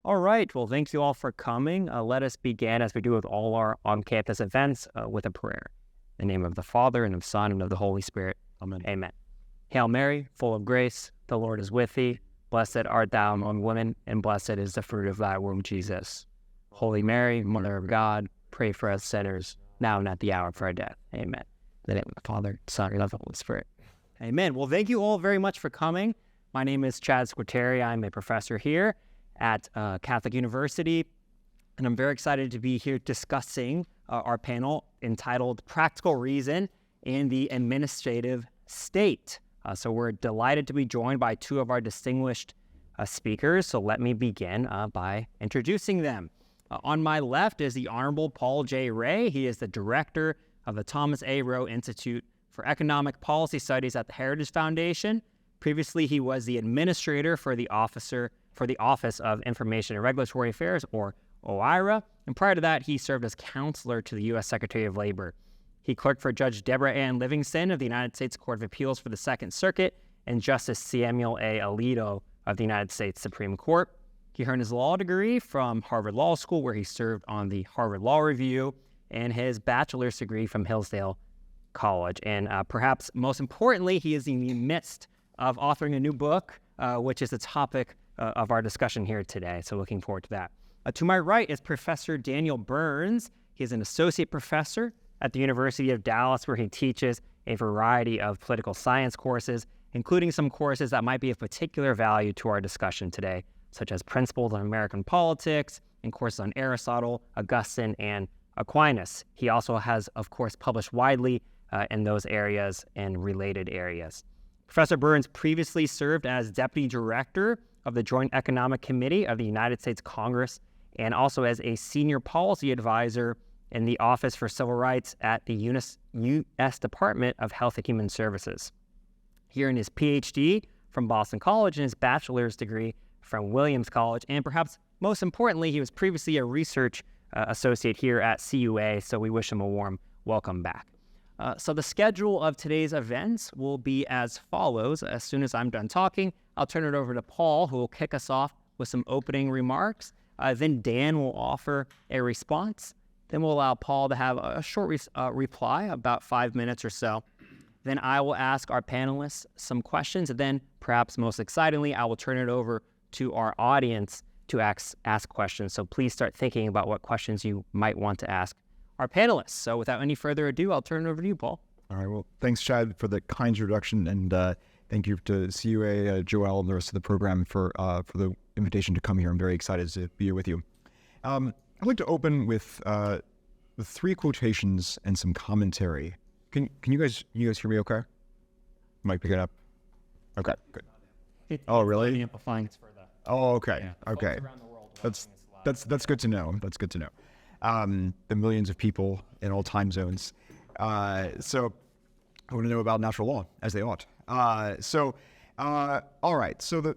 All right. Well, thank you all for coming. Let us begin, as we do with all our on-campus events, with a prayer. In the name of the Father, and of the Son, and of the Holy Spirit. Amen. Amen. Hail Mary, full of grace, the Lord is with thee. Blessed art thou among women, and blessed is the fruit of thy womb, Jesus. Holy Mary, Mother of God, pray for us sinners, now and at the hour of our death. Amen. In the name of the Father, Son, and of the Holy Spirit. Amen. Well, thank you all very much for coming. My name is Squitieri. I'm a professor here at Catholic University, and I'm very excited to be here discussing our panel entitled Practical Reason in the Administrative State. So we're delighted to be joined by two of our distinguished speakers, so let me begin by introducing them. On my left is the Honorable Paul J. Ray. He is the director of the Thomas A. Rowe Institute for Economic Policy Studies at the Heritage Foundation. Previously, he was the administrator for the Office of Information and Regulatory Affairs, or OIRA, and prior to that, he served as counselor to the U.S. Secretary of Labor. He clerked for Judge Deborah Ann Livingston of the United States Court of Appeals for the Second Circuit and Justice Samuel A. Alito of the United States Supreme Court. He earned his law degree from Harvard Law School, where he served on the Harvard Law Review, and his bachelor's degree from Hillsdale College. And perhaps most importantly, he is in the midst of authoring a new book, which is the topic of our discussion here today. So looking forward to that. To my right is Professor Daniel Burns. He is an associate professor at the University of Dallas, where he teaches a variety of political science courses, including some courses that might be of particular value to our discussion today, such as Principles of American Politics and courses on Aristotle, Augustine, and Aquinas. He also has, of course, published widely in those areas and related areas. Professor Burns previously served as Deputy Director of the Joint Economic Committee of the United States Congress, and also as a Senior Policy Advisor in the Office for Civil Rights at the U.S. Department of Health and Human Services. He earned his PhD from Boston College and his bachelor's degree from Williams College, and perhaps most importantly, he was previously a research associate here at CUA, so we wish him a warm welcome back. So the schedule of today's events will be as follows. As soon as I'm done talking, I'll turn it over to Paul, who will kick us off with some opening remarks. Then Dan will offer a response. Then we'll allow Paul to have a short reply, about 5 minutes or so. Then I will ask our panelists some questions, and then perhaps most excitingly, I will turn it over to our audience to ask questions. So please start thinking about what questions you might want to ask our panelists. So without any further ado, I'll turn it over to you, Paul. All right. Well, thanks, Chad, for the kind introduction, and thank you to CUA, Joel, and the rest of the program for the invitation to come here. I'm very excited to be here with you. I'd like to open with three quotations and some commentary. Can you guys hear me okay? Might pick it up. Okay, good. Oh, really? Amplifying it's for the Oh, okay. yeah, Okay. folks around the world That's good to know. That's good to know. The millions of people in all time zones. So I want to know about natural law, as they ought. All right. So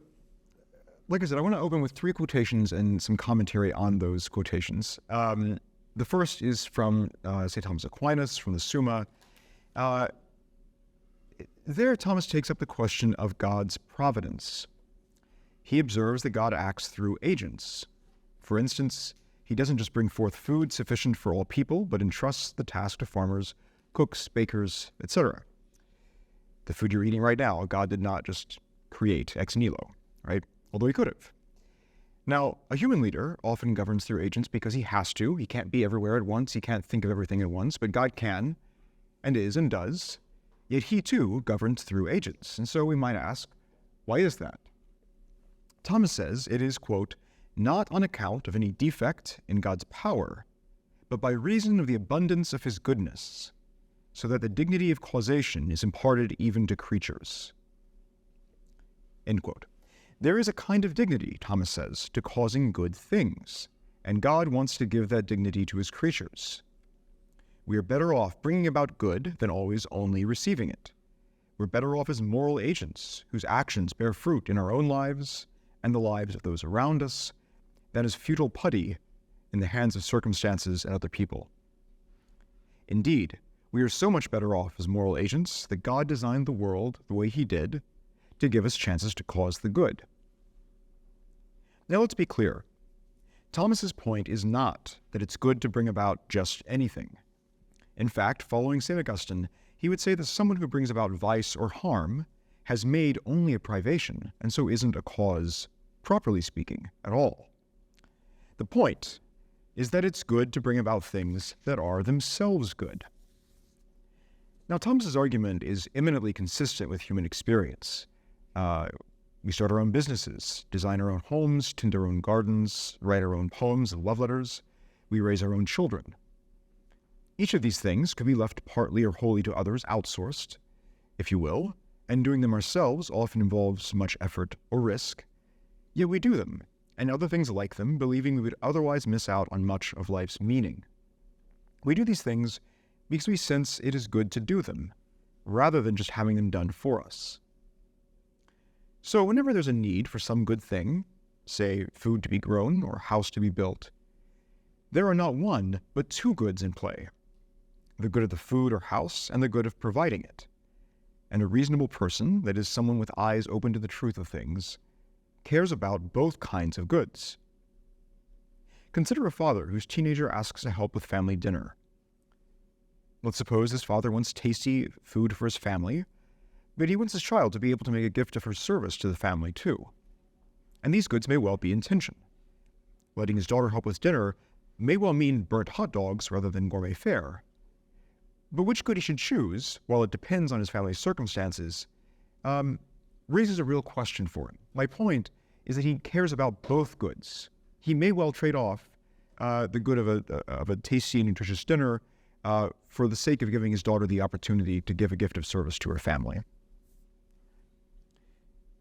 like I said, I want to open with three quotations and some commentary on those quotations. The first is from St. Thomas Aquinas, from the Summa. There, Thomas takes up the question of God's providence. He observes that God acts through agents. For instance, he doesn't just bring forth food sufficient for all people, but entrusts the task to farmers, cooks, bakers, etc. The food you're eating right now, God did not just create ex nihilo, right? Although he could have. Now, a human leader often governs through agents because he has to. He can't be everywhere at once. He can't think of everything at once, but God can, and is, and does. Yet he, too, governs through agents. And so we might ask, why is that? Thomas says it is, quote, not on account of any defect in God's power, but by reason of the abundance of his goodness, so that the dignity of causation is imparted even to creatures. End quote. There is a kind of dignity, Thomas says, to causing good things, and God wants to give that dignity to his creatures. We are better off bringing about good than always only receiving it. We're better off as moral agents whose actions bear fruit in our own lives and the lives of those around us than as futile putty in the hands of circumstances and other people. Indeed, we are so much better off as moral agents that God designed the world the way he did to give us chances to cause the good. Now let's be clear. Thomas's point is not that it's good to bring about just anything. In fact, following St. Augustine, he would say that someone who brings about vice or harm has made only a privation, and so isn't a cause, properly speaking, at all. The point is that it's good to bring about things that are themselves good. Now, Thomas's argument is eminently consistent with human experience. We start our own businesses, design our own homes, tend our own gardens, write our own poems and love letters. We raise our own children. Each of these things could be left partly or wholly to others, outsourced, if you will, and doing them ourselves often involves much effort or risk. Yet we do them, and other things like them, believing we would otherwise miss out on much of life's meaning. We do these things because we sense it is good to do them, rather than just having them done for us. So whenever there's a need for some good thing, say food to be grown or a house to be built, there are not one, but two goods in play: the good of the food or house and the good of providing it. And a reasonable person, that is someone with eyes open to the truth of things, cares about both kinds of goods. Consider a father whose teenager asks to help with family dinner. Let's suppose this father wants tasty food for his family, but he wants his child to be able to make a gift of her service to the family too. And these goods may well be in tension. Letting his daughter help with dinner may well mean burnt hot dogs rather than gourmet fare. But which good he should choose, while it depends on his family's circumstances, raises a real question for him. My point is that he cares about both goods. He may well trade off the good of a tasty and nutritious dinner for the sake of giving his daughter the opportunity to give a gift of service to her family.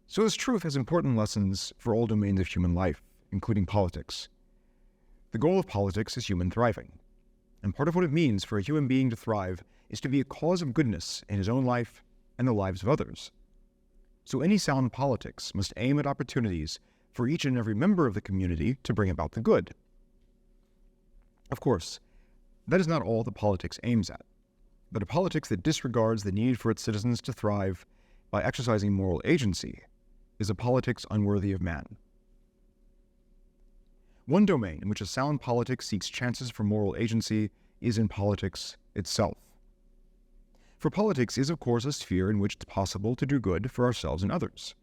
So this truth has important lessons for all domains of human life, including politics. The goal of politics is human thriving, and part of what it means for a human being to thrive is to be a cause of goodness in his own life and the lives of others. So any sound politics must aim at opportunities for each and every member of the community to bring about the good. Of course, that is not all that politics aims at, but a politics that disregards the need for its citizens to thrive by exercising moral agency is a politics unworthy of man. One domain in which a sound politics seeks chances for moral agency is in politics itself. For politics is, of course, a sphere in which it's possible to do good for ourselves and others.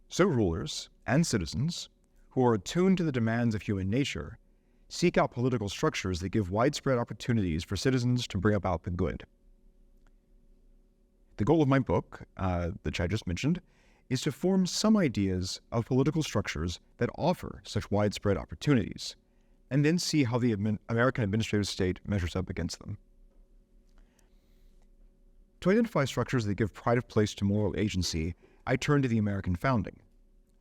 So rulers and citizens, who are attuned to the demands of human nature, seek out political structures that give widespread opportunities for citizens to bring about the good. The goal of my book, which I just mentioned, is to form some ideas of political structures that offer such widespread opportunities, and then see how the American administrative state measures up against them. To identify structures that give pride of place to moral agency, I turn to the American founding.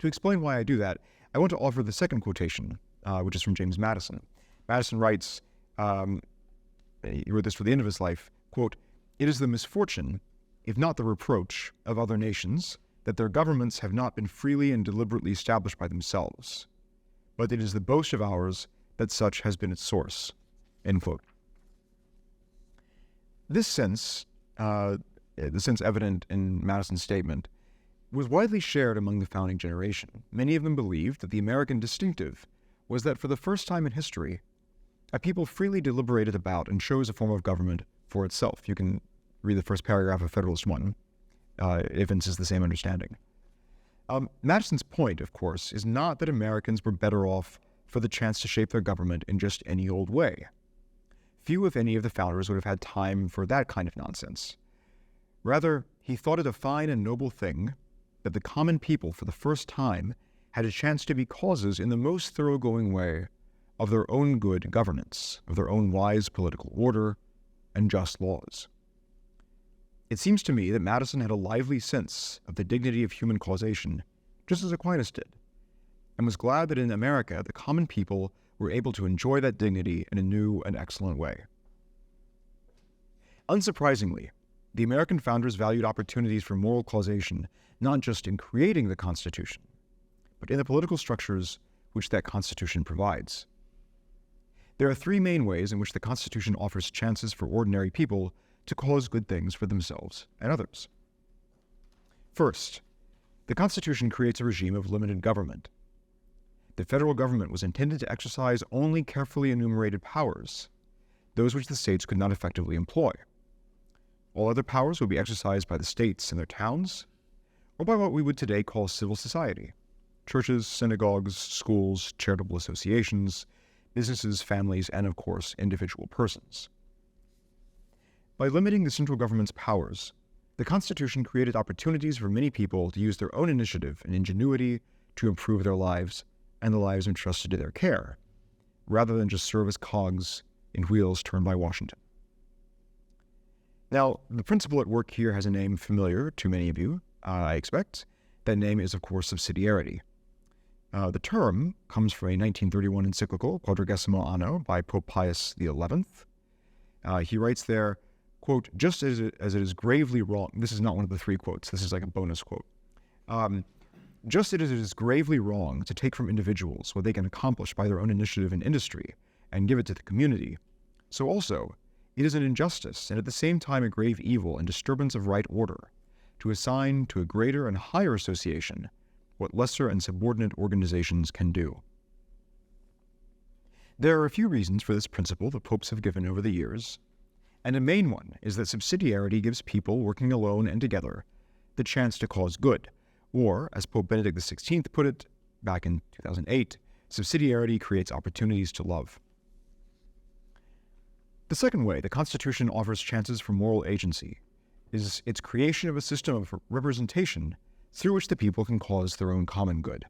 To explain why I do that, I want to offer the second quotation, which is from James Madison. Madison writes, he wrote this for the end of his life, quote, "It is the misfortune, if not the reproach, of other nations, that their governments have not been freely and deliberately established by themselves, but it is the boast of ours that such has been its source." End quote. This sense, the sense evident in Madison's statement, was widely shared among the founding generation. Many of them believed that the American distinctive was that for the first time in history, a people freely deliberated about and chose a form of government for itself. You can read the first paragraph of Federalist 1. It evinces the same understanding. Madison's point, of course, is not that Americans were better off for the chance to shape their government in just any old way. Few, if any, of the founders would have had time for that kind of nonsense. Rather, he thought it a fine and noble thing that the common people, for the first time, had a chance to be causes in the most thoroughgoing way of their own good governance, of their own wise political order and just laws. It seems to me that Madison had a lively sense of the dignity of human causation, just as Aquinas did, and was glad that in America the common people were able to enjoy that dignity in a new and excellent way. Unsurprisingly, the American founders valued opportunities for moral causation not just in creating the Constitution, but in the political structures which that Constitution provides. There are three main ways in which the Constitution offers chances for ordinary people to cause good things for themselves and others. First, the Constitution creates a regime of limited government. the federal government was intended to exercise only carefully enumerated powers, those which the states could not effectively employ. All other powers would be exercised by the states and their towns, or by what we would today call civil society: churches, synagogues, schools, charitable associations, businesses, families, and of course, individual persons. By limiting the central government's powers, the Constitution created opportunities for many people to use their own initiative and ingenuity to improve their lives and the lives entrusted to their care, rather than just serve as cogs in wheels turned by Washington. Now, the principle at work here has a name familiar to many of you, I expect. That name is, of course, subsidiarity. The term comes from a 1931 encyclical, Quadragesimo Anno, by Pope Pius XI. He writes there, quote, "Just as it is gravely wrong," this is not one of the three quotes, this is like a bonus quote, "just as it is gravely wrong to take from individuals what they can accomplish by their own initiative and industry and give it to the community, so also it is an injustice and at the same time a grave evil and disturbance of right order to assign to a greater and higher association what lesser and subordinate organizations can do." There are a few reasons for this principle that popes have given over the years, and a main one is that subsidiarity gives people working alone and together the chance to cause good, or, as Pope Benedict XVI put it back in 2008, subsidiarity creates opportunities to love. The second way the Constitution offers chances for moral agency is its creation of a system of representation through which the people can cause their own common good.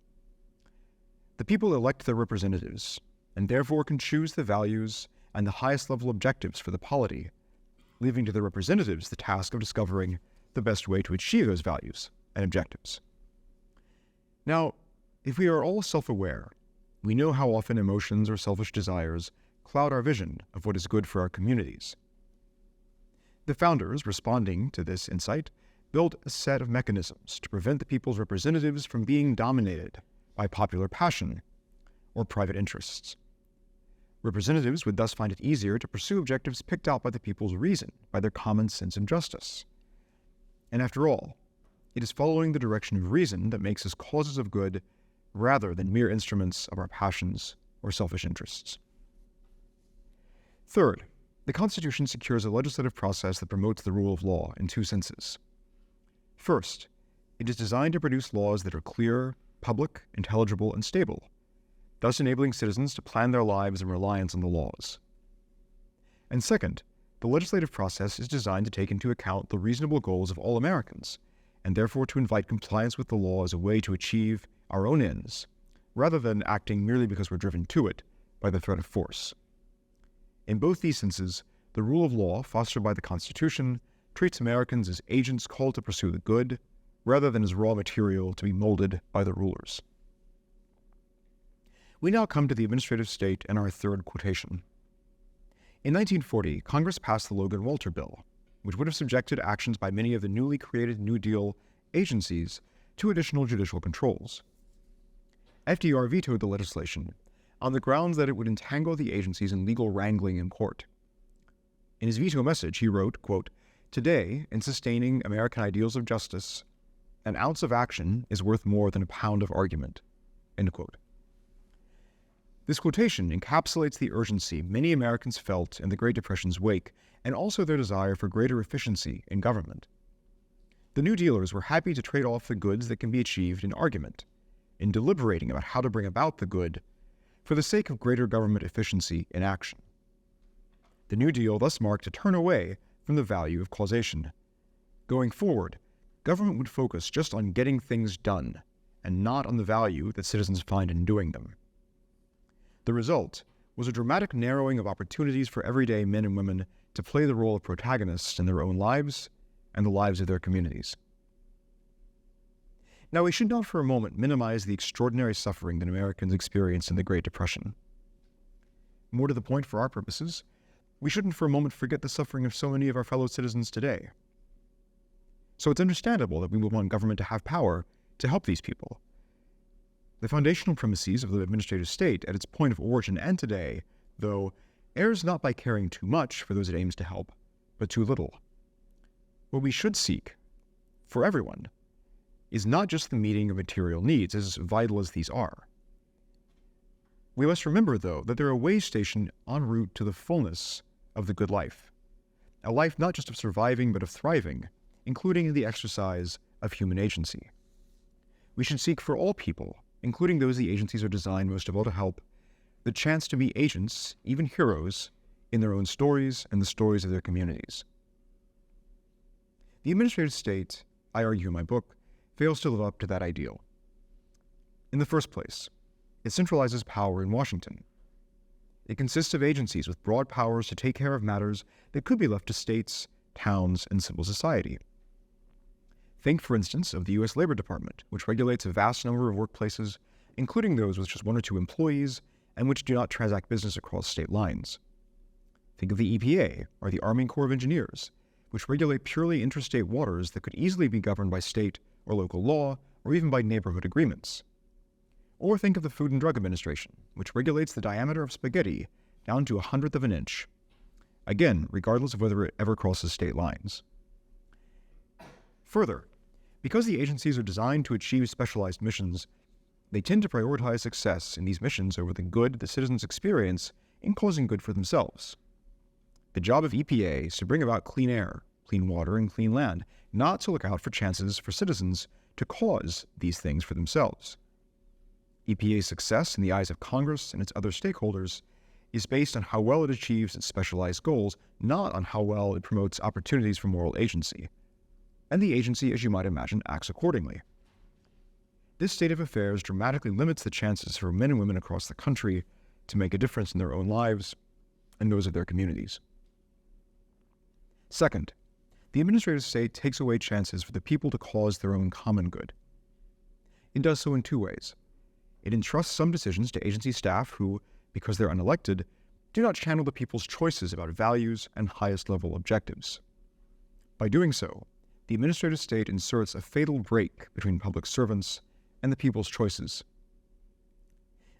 The people elect their representatives, and therefore can choose the values and the highest level objectives for the polity, leaving to the representatives the task of discovering the best way to achieve those values and objectives. Now, if we are all self-aware, we know how often emotions or selfish desires cloud our vision of what is good for our communities. The founders, responding to this insight, built a set of mechanisms to prevent the people's representatives from being dominated by popular passion or private interests. Representatives would thus find it easier to pursue objectives picked out by the people's reason, by their common sense of justice. And after all, it is following the direction of reason that makes us causes of good rather than mere instruments of our passions or selfish interests. Third, the Constitution secures a legislative process that promotes the rule of law in two senses. First, it is designed to produce laws that are clear, public, intelligible, and stable, thus enabling citizens to plan their lives in reliance on the laws. And second, the legislative process is designed to take into account the reasonable goals of all Americans, and therefore to invite compliance with the law as a way to achieve our own ends, rather than acting merely because we're driven to it by the threat of force. In both these senses, the rule of law fostered by the Constitution treats Americans as agents called to pursue the good, rather than as raw material to be molded by the rulers. We now come to the administrative state and our third quotation. In 1940, Congress passed the Logan-Walter Bill, which would have subjected actions by many of the newly created New Deal agencies to additional judicial controls. FDR vetoed the legislation on the grounds that it would entangle the agencies in legal wrangling in court. In his veto message, he wrote, quote, "Today, in sustaining American ideals of justice, an ounce of action is worth more than a pound of argument." End quote. This quotation encapsulates the urgency many Americans felt in the Great Depression's wake, and also their desire for greater efficiency in government. The New Dealers were happy to trade off the goods that can be achieved in argument, in deliberating about how to bring about the good, for the sake of greater government efficiency in action. The New Deal thus marked a turn away from the value of causation. Going forward, government would focus just on getting things done, and not on the value that citizens find in doing them. The result was a dramatic narrowing of opportunities for everyday men and women to play the role of protagonists in their own lives and the lives of their communities. Now, we should not for a moment minimize the extraordinary suffering that Americans experienced in the Great Depression. More to the point for our purposes, we shouldn't for a moment forget the suffering of so many of our fellow citizens today. So it's understandable that we would want government to have power to help these people. The foundational premises of the administrative state at its point of origin and today, though, errs not by caring too much for those it aims to help, but too little. What we should seek, for everyone, is not just the meeting of material needs, as vital as these are, We must remember, though, that they're a way station en route to the fullness of the good life. A life not just of surviving, but of thriving, including in the exercise of human agency. We should seek for all people, including those the agencies are designed most of all to help, the chance to be agents, even heroes, in their own stories and the stories of their communities. The administrative state, I argue in my book, fails to live up to that ideal. In the first place, it centralizes power in Washington. It consists of agencies with broad powers to take care of matters that could be left to states, towns, and civil society. Think, for instance, of the U.S. Labor Department, which regulates a vast number of workplaces, including those with just 1 or 2 employees and which do not transact business across state lines. Think of the EPA, or the Army Corps of Engineers, which regulate purely interstate waters that could easily be governed by state or local law, or even by neighborhood agreements. Or think of the Food and Drug Administration, which regulates the diameter of spaghetti down to 1/100 of an inch, again, regardless of whether it ever crosses state lines. Further, because the agencies are designed to achieve specialized missions, they tend to prioritize success in these missions over the good the citizens experience in causing good for themselves. The job of EPA is to bring about clean air, clean water, and clean land, not to look out for chances for citizens to cause these things for themselves. EPA's success in the eyes of Congress and its other stakeholders is based on how well it achieves its specialized goals, not on how well it promotes opportunities for moral agency. And the agency, as you might imagine, acts accordingly. This state of affairs dramatically limits the chances for men and women across the country to make a difference in their own lives and those of their communities. Second, the administrative state takes away chances for the people to cause their own common good. It does so in 2 ways. It entrusts some decisions to agency staff who, because they're unelected, do not channel the people's choices about values and highest level objectives. By doing so, the administrative state inserts a fatal break between public servants and the people's choices.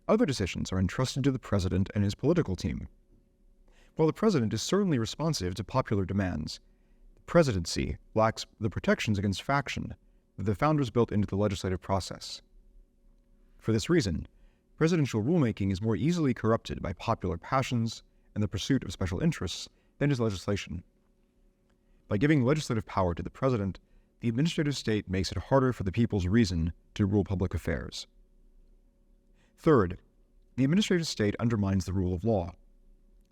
Other decisions are entrusted to the president and his political team. While the president is certainly responsive to popular demands, the presidency lacks the protections against faction that the founders built into the legislative process. For this reason, presidential rulemaking is more easily corrupted by popular passions and the pursuit of special interests than is legislation. By giving legislative power to the president, the administrative state makes it harder for the people's reason to rule public affairs. Third, the administrative state undermines the rule of law.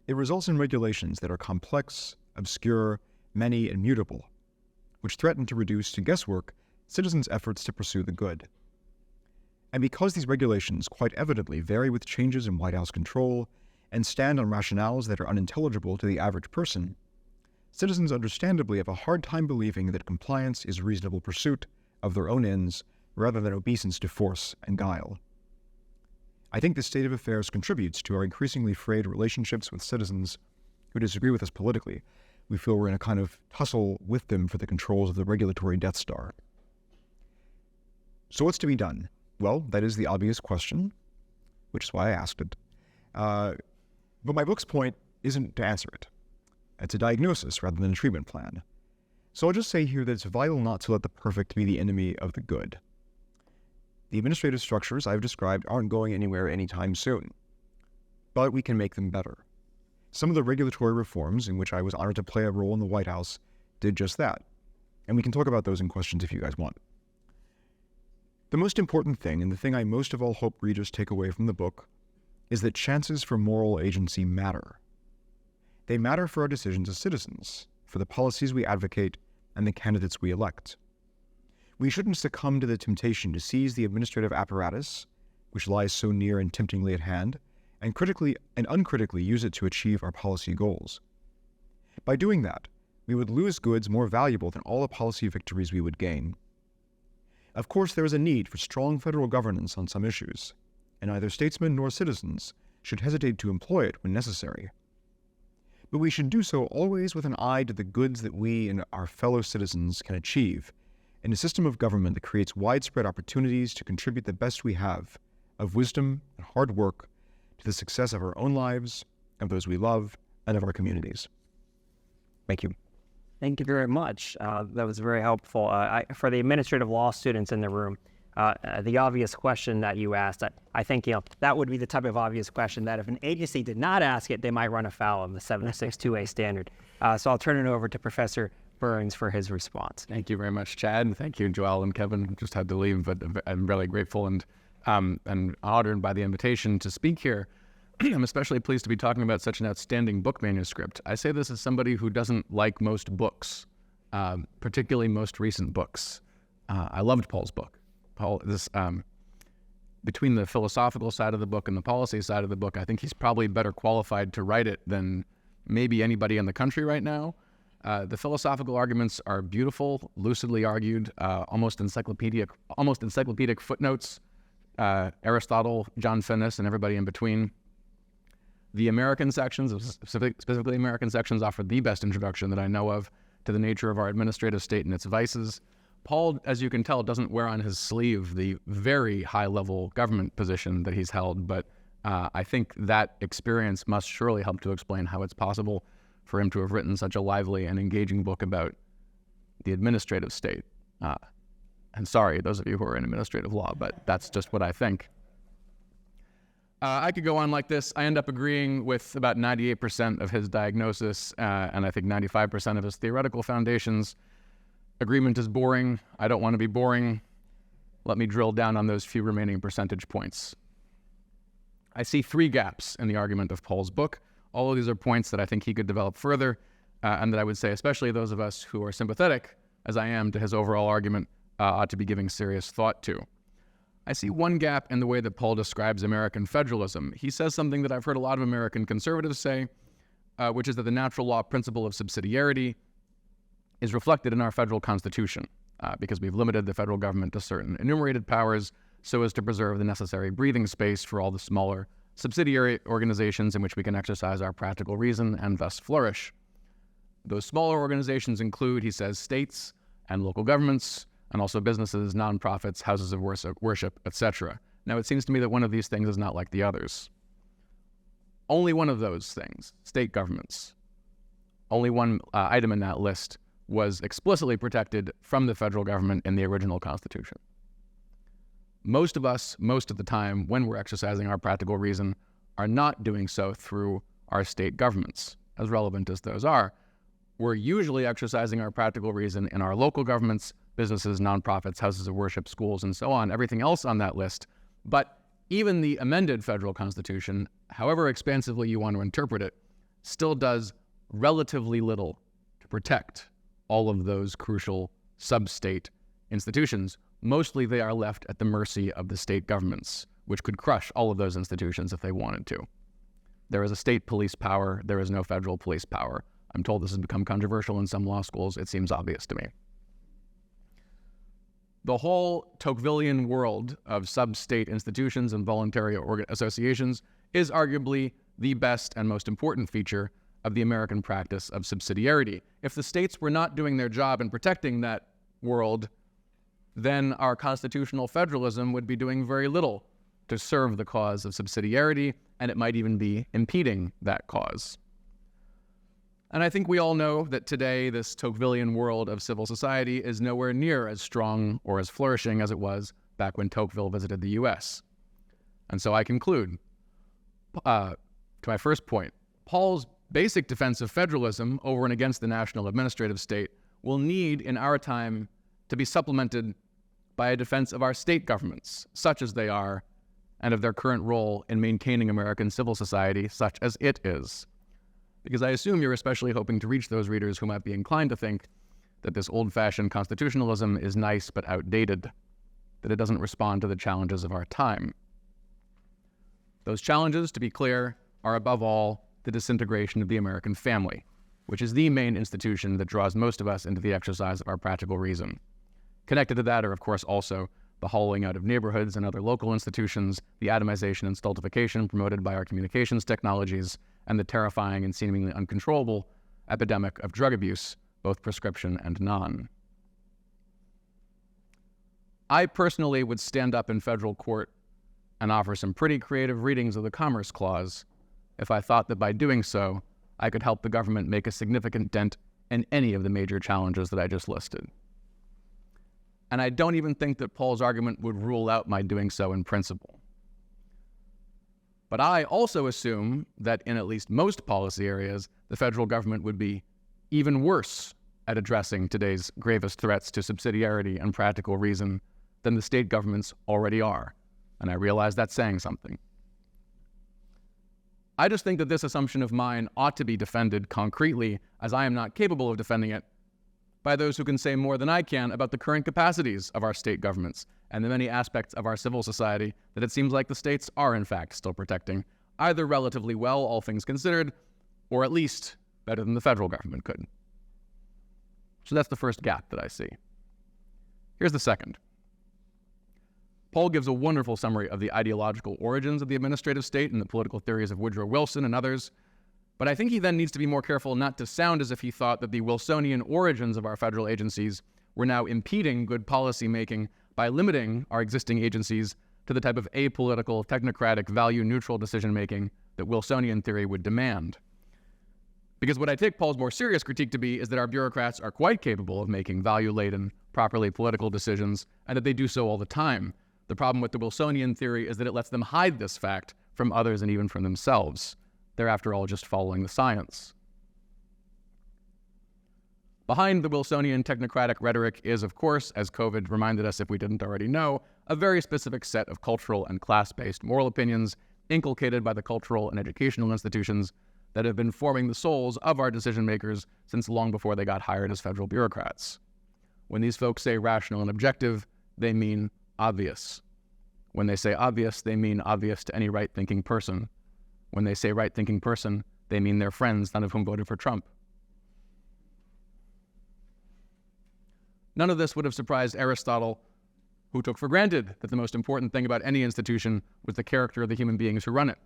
It results in regulations that are complex, obscure, many, and mutable, which threaten to reduce to guesswork citizens' efforts to pursue the good. And because these regulations quite evidently vary with changes in White House control and stand on rationales that are unintelligible to the average person, citizens understandably have a hard time believing that compliance is reasonable pursuit of their own ends rather than obeisance to force and guile. I think this state of affairs contributes to our increasingly frayed relationships with citizens who disagree with us politically. We feel we're in a kind of tussle with them for the controls of the regulatory Death Star. So what's to be done? Well, that is the obvious question, which is why I asked it. But my book's point isn't to answer it. It's a diagnosis rather than a treatment plan. So I'll just say here that it's vital not to let the perfect be the enemy of the good. The administrative structures I've described aren't going anywhere anytime soon, but we can make them better. Some of the regulatory reforms in which I was honored to play a role in the White House did just that, and we can talk about those in questions if you guys want. The most important thing, and the thing I most of all hope readers take away from the book, is that chances for moral agency matter. They matter for our decisions as citizens, for the policies we advocate, and the candidates we elect. We shouldn't succumb to the temptation to seize the administrative apparatus, which lies so near and temptingly at hand, and critically and uncritically use it to achieve our policy goals. By doing that, we would lose goods more valuable than all the policy victories we would gain. Of course, there is a need for strong federal governance on some issues, and neither statesmen nor citizens should hesitate to employ it when necessary. But we should do so always with an eye to the goods that we and our fellow citizens can achieve in a system of government that creates widespread opportunities to contribute the best we have of wisdom and hard work to the success of our own lives, of those we love, and of our communities. Thank you. Thank you very much. That was very helpful. For the administrative law students in the room, The obvious question that you asked, I think, that would be the type of obvious question that if an agency did not ask it, they might run afoul of the 762A standard. So I'll turn it over to Professor Burns for his response. Thank you very much, Chad. Thank you, Joel and Kevin. Just had to leave, but I'm really grateful and honored by the invitation to speak here. I'm especially pleased to be talking about such an outstanding book manuscript. I say this as somebody who doesn't like most books, particularly most recent books. I loved Paul's book. Between the philosophical side of the book and the policy side of the book, I think he's probably better qualified to write it than maybe anybody in the country right now. The philosophical arguments are beautiful, lucidly argued, almost encyclopedic footnotes. Aristotle, John Finnis, and everybody in between. The American sections, specifically American sections, offer the best introduction that I know of to the nature of our administrative state and its vices. Paul, as you can tell, doesn't wear on his sleeve the very high-level government position that he's held, but I think that experience must surely help to explain how it's possible for him to have written such a lively and engaging book about the administrative state. And sorry, those of you who are in administrative law, but that's just what I think. I could go on like this. I end up agreeing with about 98% of his diagnosis, and I think 95% of his theoretical foundations. Agreement is boring. I don't want to be boring. Let me drill down on those few remaining percentage points. I see three gaps in the argument of Paul's book. All of these are points that I think he could develop further, and that I would say, especially those of us who are sympathetic, as I am, to his overall argument, ought to be giving serious thought to. I see one gap in the way that Paul describes American federalism. He says something that I've heard a lot of American conservatives say, which is that the natural law principle of subsidiarity is reflected in our federal constitution, because we've limited the federal government to certain enumerated powers so as to preserve the necessary breathing space for all the smaller subsidiary organizations in which we can exercise our practical reason and thus flourish. Those smaller organizations include, he says, states and local governments, and also businesses, nonprofits, houses of worship, etc. Now, it seems to me that one of these things is not like the others. Only one of those things, state governments, only one item in that list was explicitly protected from the federal government in the original Constitution. Most of us, most of the time, when we're exercising our practical reason, are not doing so through our state governments, as relevant as those are. We're usually exercising our practical reason in our local governments, businesses, nonprofits, houses of worship, schools, and so on, everything else on that list. But even the amended federal Constitution, however expansively you want to interpret it, still does relatively little to protect all of those crucial sub-state institutions. Mostly they are left at the mercy of the state governments, which could crush all of those institutions if they wanted to. There is a state police power, there is no federal police power. I'm told this has become controversial in some law schools. It seems obvious to me. The whole Tocquevillian world of sub-state institutions and voluntary associations is arguably the best and most important feature of the American practice of subsidiarity. If the states were not doing their job in protecting that world, then our constitutional federalism would be doing very little to serve the cause of subsidiarity, and it might even be impeding that cause. And I think we all know that today this Tocquevillian world of civil society is nowhere near as strong or as flourishing as it was back when Tocqueville visited the US. And so I conclude, to my first point, Paul's basic defense of federalism over and against the national administrative state will need, in our time, to be supplemented by a defense of our state governments, such as they are, and of their current role in maintaining American civil society, such as it is. Because I assume you're especially hoping to reach those readers who might be inclined to think that this old-fashioned constitutionalism is nice but outdated, that it doesn't respond to the challenges of our time. Those challenges, to be clear, are above all the disintegration of the American family, which is the main institution that draws most of us into the exercise of our practical reason. Connected to that are, of course, also the hollowing out of neighborhoods and other local institutions, the atomization and stultification promoted by our communications technologies, and the terrifying and seemingly uncontrollable epidemic of drug abuse, both prescription and non. I personally would stand up in federal court and offer some pretty creative readings of the Commerce Clause if I thought that by doing so, I could help the government make a significant dent in any of the major challenges that I just listed. and I don't even think that Paul's argument would rule out my doing so in principle. But I also assume that in at least most policy areas, the federal government would be even worse at addressing today's gravest threats to subsidiarity and practical reason than the state governments already are. And I realize that's saying something. I just think that this assumption of mine ought to be defended concretely, as I am not capable of defending it, by those who can say more than I can about the current capacities of our state governments and the many aspects of our civil society that it seems like the states are in fact still protecting, either relatively well, all things considered, or at least better than the federal government could. So that's the first gap that I see. Here's the second. Paul gives a wonderful summary of the ideological origins of the administrative state and the political theories of Woodrow Wilson and others, but I think he then needs to be more careful not to sound as if he thought that the Wilsonian origins of our federal agencies were now impeding good policy making by limiting our existing agencies to the type of apolitical, technocratic, value-neutral decision-making that Wilsonian theory would demand. Because what I take Paul's more serious critique to be is that our bureaucrats are quite capable of making value-laden, properly political decisions, and that they do so all the time. The problem with the Wilsonian theory is that it lets them hide this fact from others and even from themselves. They're, after all, just following the science. Behind the Wilsonian technocratic rhetoric is, of course, as COVID reminded us if we didn't already know, a very specific set of cultural and class-based moral opinions inculcated by the cultural and educational institutions that have been forming the souls of our decision-makers since long before they got hired as federal bureaucrats. When these folks say rational and objective, they mean obvious. When they say obvious, they mean obvious to any right-thinking person. When they say right-thinking person, they mean their friends, none of whom voted for Trump. None of this would have surprised Aristotle, who took for granted that the most important thing about any institution was the character of the human beings who run it.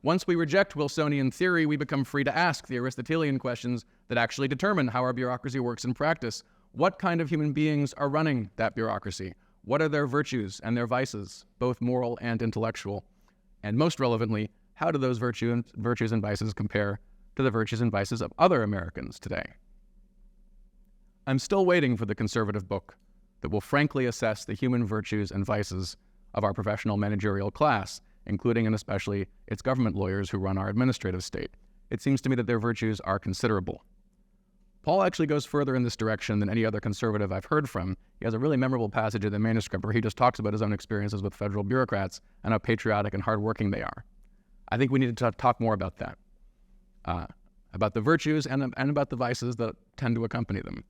Once we reject Wilsonian theory, we become free to ask the Aristotelian questions that actually determine how our bureaucracy works in practice. What kind of human beings are running that bureaucracy? What are their virtues and their vices, both moral and intellectual? And most relevantly, how do those virtues and vices compare to the virtues and vices of other Americans today? I'm still waiting for the conservative book that will frankly assess the human virtues and vices of our professional managerial class, including and especially its government lawyers who run our administrative state. It seems to me that their virtues are considerable. Paul actually goes further in this direction than any other conservative I've heard from. He has a really memorable passage in the manuscript where he just talks about his own experiences with federal bureaucrats and how patriotic and hardworking they are. I think we need to talk more about that, about the virtues and about the vices that tend to accompany them,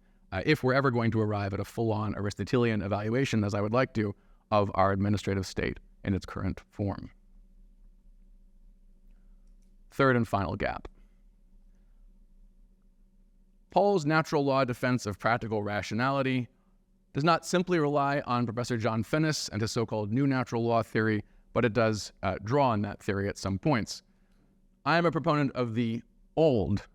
if we're ever going to arrive at a full-on Aristotelian evaluation, as I would like to, of our administrative state in its current form. Third and final gap. Paul's natural law defense of practical rationality does not simply rely on Professor John Finnis and his so-called new natural law theory, but it does draw on that theory at some points. I am a proponent of the old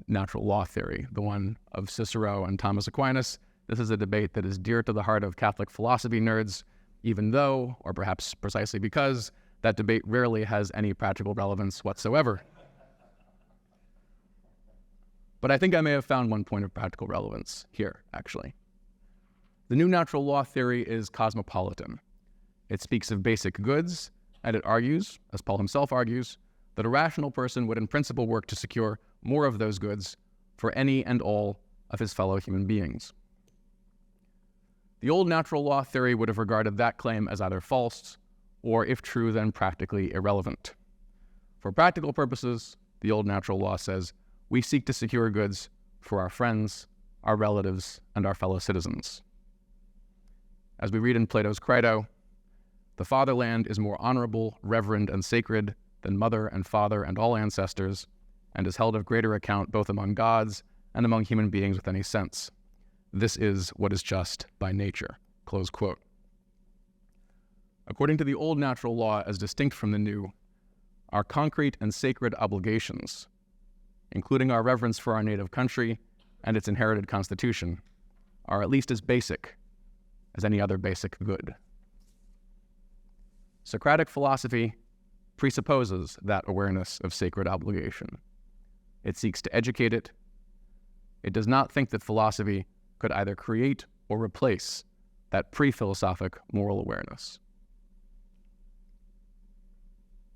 natural law theory, the one of Cicero and Thomas Aquinas. This is a debate that is dear to the heart of Catholic philosophy nerds, even though, or perhaps precisely because, that debate rarely has any practical relevance whatsoever. But I think I may have found one point of practical relevance here, actually. The new natural law theory is cosmopolitan. It speaks of basic goods, and it argues, as Paul himself argues, that a rational person would in principle work to secure more of those goods for any and all of his fellow human beings. The old natural law theory would have regarded that claim as either false, or if true, then practically irrelevant. For practical purposes, the old natural law says, we seek to secure goods for our friends, our relatives, and our fellow citizens. As we read in Plato's Crito, the fatherland is more honorable, reverend, and sacred than mother and father and all ancestors, and is held of greater account both among gods and among human beings with any sense. This is what is just by nature." Close quote. According to the old natural law as distinct from the new, our concrete and sacred obligations, including our reverence for our native country and its inherited constitution, are at least as basic as any other basic good. Socratic philosophy presupposes that awareness of sacred obligation. It seeks to educate it. It does not think that philosophy could either create or replace that pre-philosophic moral awareness.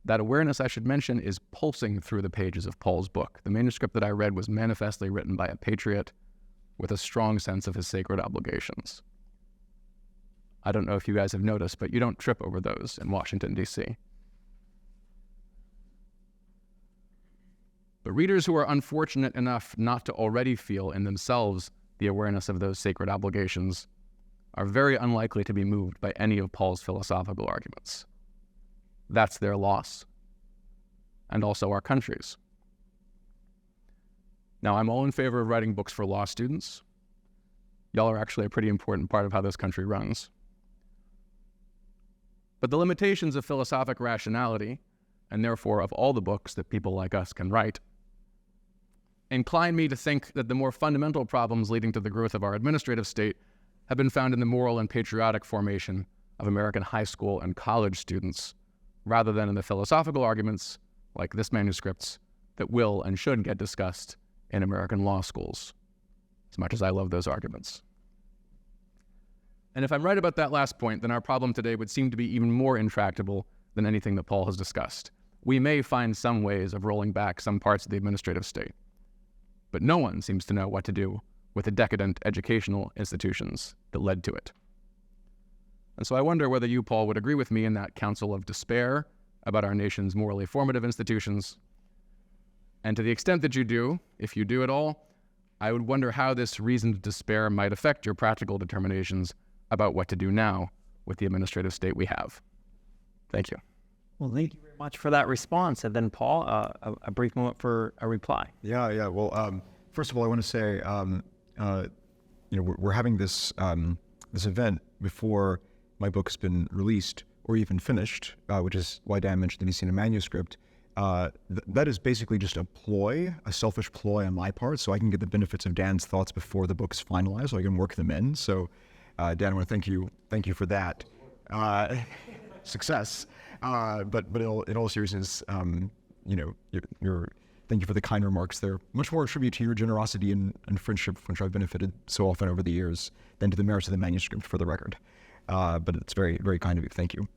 That awareness, I should mention, is pulsing through the pages of Paul's book. The manuscript that I read was manifestly written by a patriot with a strong sense of his sacred obligations. I don't know if you guys have noticed, but you don't trip over those in Washington, D.C. But readers who are unfortunate enough not to already feel in themselves the awareness of those sacred obligations are very unlikely to be moved by any of Paul's philosophical arguments. That's their loss, and also our country's. Now, I'm all in favor of writing books for law students. Y'all are actually a pretty important part of how this country runs. But the limitations of philosophic rationality, and therefore of all the books that people like us can write, incline me to think that the more fundamental problems leading to the growth of our administrative state have been found in the moral and patriotic formation of American high school and college students, rather than in the philosophical arguments, like this manuscript's, that will and should get discussed in American law schools, as much as I love those arguments. And if I'm right about that last point, then our problem today would seem to be even more intractable than anything that Paul has discussed. We may find some ways of rolling back some parts of the administrative state, but no one seems to know what to do with the decadent educational institutions that led to it. And so I wonder whether you, Paul, would agree with me in that counsel of despair about our nation's morally formative institutions. And to the extent that you do, if you do at all, I would wonder how this reasoned despair might affect your practical determinations about what to do now with the administrative state we have. Thank you. Well, thank you very much for that response. And then, Paul, a brief moment for a reply. Yeah. Well, first of all, I want to say, we're having this this event before my book has been released or even finished, which is why Dan mentioned that he's seen a manuscript. That is basically just a ploy, a selfish ploy on my part, so I can get the benefits of Dan's thoughts before the book's finalized, so I can work them in. So, Dan, I want to thank you for that. Success. But in all seriousness, thank you for the kind remarks. They're much more a tribute to your generosity and friendship, from which I've benefited so often over the years, than to the merits of the manuscript, for the record. But it's very, very kind of you. Thank you.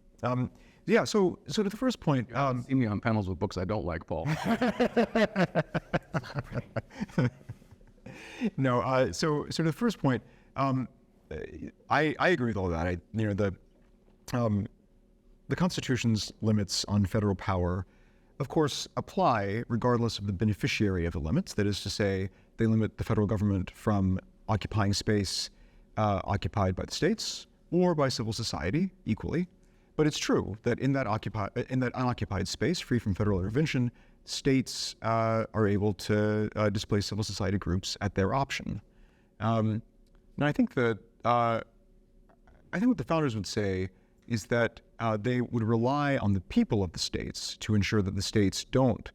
So to the first point, See me on panels with books I don't like, Paul. No. So to the first point, I agree with all that. The Constitution's limits on federal power, of course, apply regardless of the beneficiary of the limits. That is to say, they limit the federal government from occupying space occupied by the states or by civil society equally. But it's true that in that unoccupied space, free from federal intervention, states are able to displace civil society groups at their option. Now, I think what the founders would say is that they would rely on the people of the states to ensure that the states don't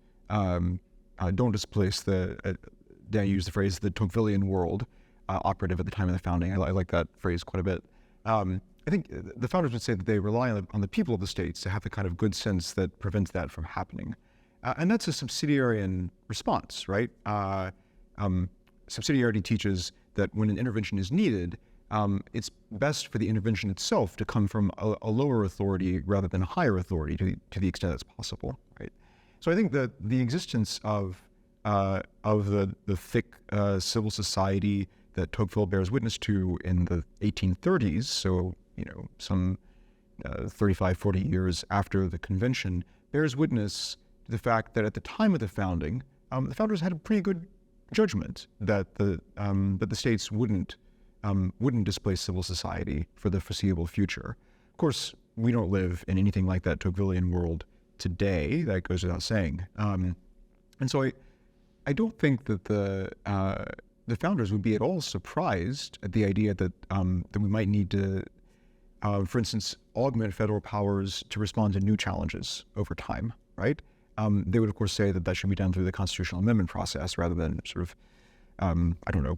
displace I use the phrase, the Tocquevillian world operative at the time of the founding. I like that phrase quite a bit. I think the founders would say that they rely on the people of the states to have the kind of good sense that prevents that from happening. And that's a subsidiarian response, right? Subsidiarity teaches that when an intervention is needed, it's best for the intervention itself to come from a lower authority rather than a higher authority to the extent that's possible, right? So I think that the existence of the thick civil society that Tocqueville bears witness to in the 1830s, so some 35, 40 years after the convention, bears witness to the fact that at the time of the founding, the founders had a pretty good judgment that the states wouldn't displace civil society for the foreseeable future. Of course, we don't live in anything like that Tocquevillian world today. That goes without saying. And so I don't think that the founders would be at all surprised at the idea that we might need to, for instance, augment federal powers to respond to new challenges over time, right? They would, of course, say that should be done through the constitutional amendment process rather than sort of,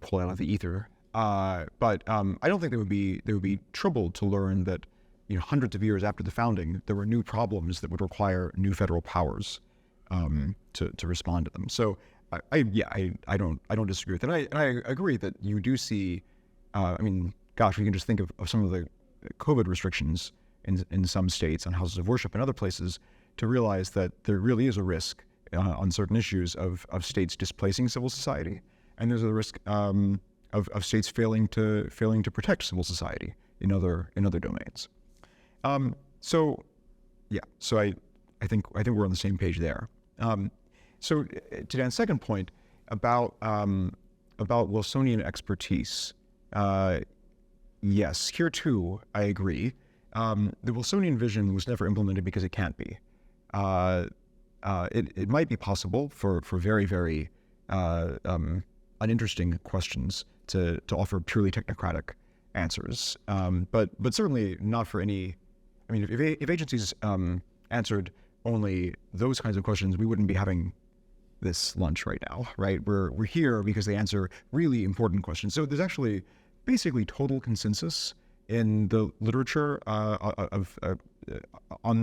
pull it out of the ether. But I don't think they would be troubled to learn that, hundreds of years after the founding, there were new problems that would require new federal powers to respond to them. So I don't disagree with that. And I agree that you do see, gosh, we can just think of some of the COVID restrictions in some states on houses of worship and other places to realize that there really is a risk on certain issues of states displacing civil society, and there's a risk of states failing to protect civil society in other domains. So I think we're on the same page there. So to Dan's second point about Wilsonian expertise, yes, here too I agree. The Wilsonian vision was never implemented because it can't be. It might be possible for very, very uninteresting questions to offer purely technocratic answers, but certainly not for any. I mean, if agencies answered only those kinds of questions, we wouldn't be having this lunch right now, right? We're here because they answer really important questions. So there's actually basically total consensus in the literature on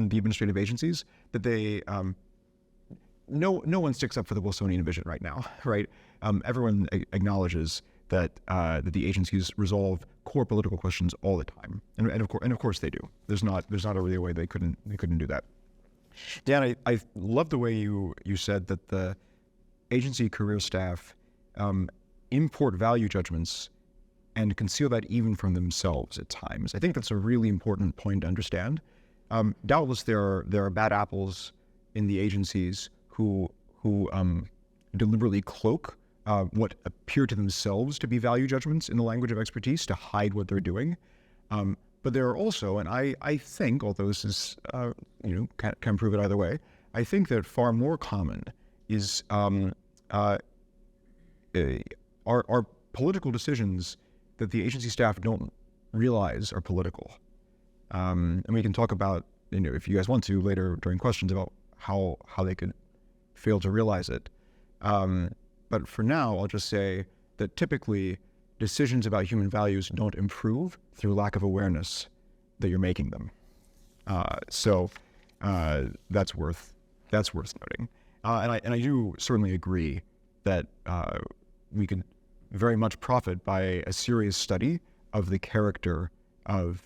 the administrative agencies that they no one sticks up for the Wilsonian vision right now, right? Everyone acknowledges that the agencies resolve core political questions all the time, and of course they do. There's not really a way they couldn't do that. Dan, I love the way you said that the agency career staff import value judgments and conceal that even from themselves at times. I think that's a really important point to understand. Doubtless there are bad apples in the agencies who deliberately cloak what appear to themselves to be value judgments in the language of expertise to hide what they're doing. But there are also, and I think, although this is, can prove it either way, I think that far more common is are political decisions that the agency staff don't realize are political. And we can talk about, if you guys want to later during questions about how they could fail to realize it. But for now, I'll just say that typically decisions about human values don't improve through lack of awareness that you're making them. So that's worth noting. And I do certainly agree that we could very much profit by a serious study of the character of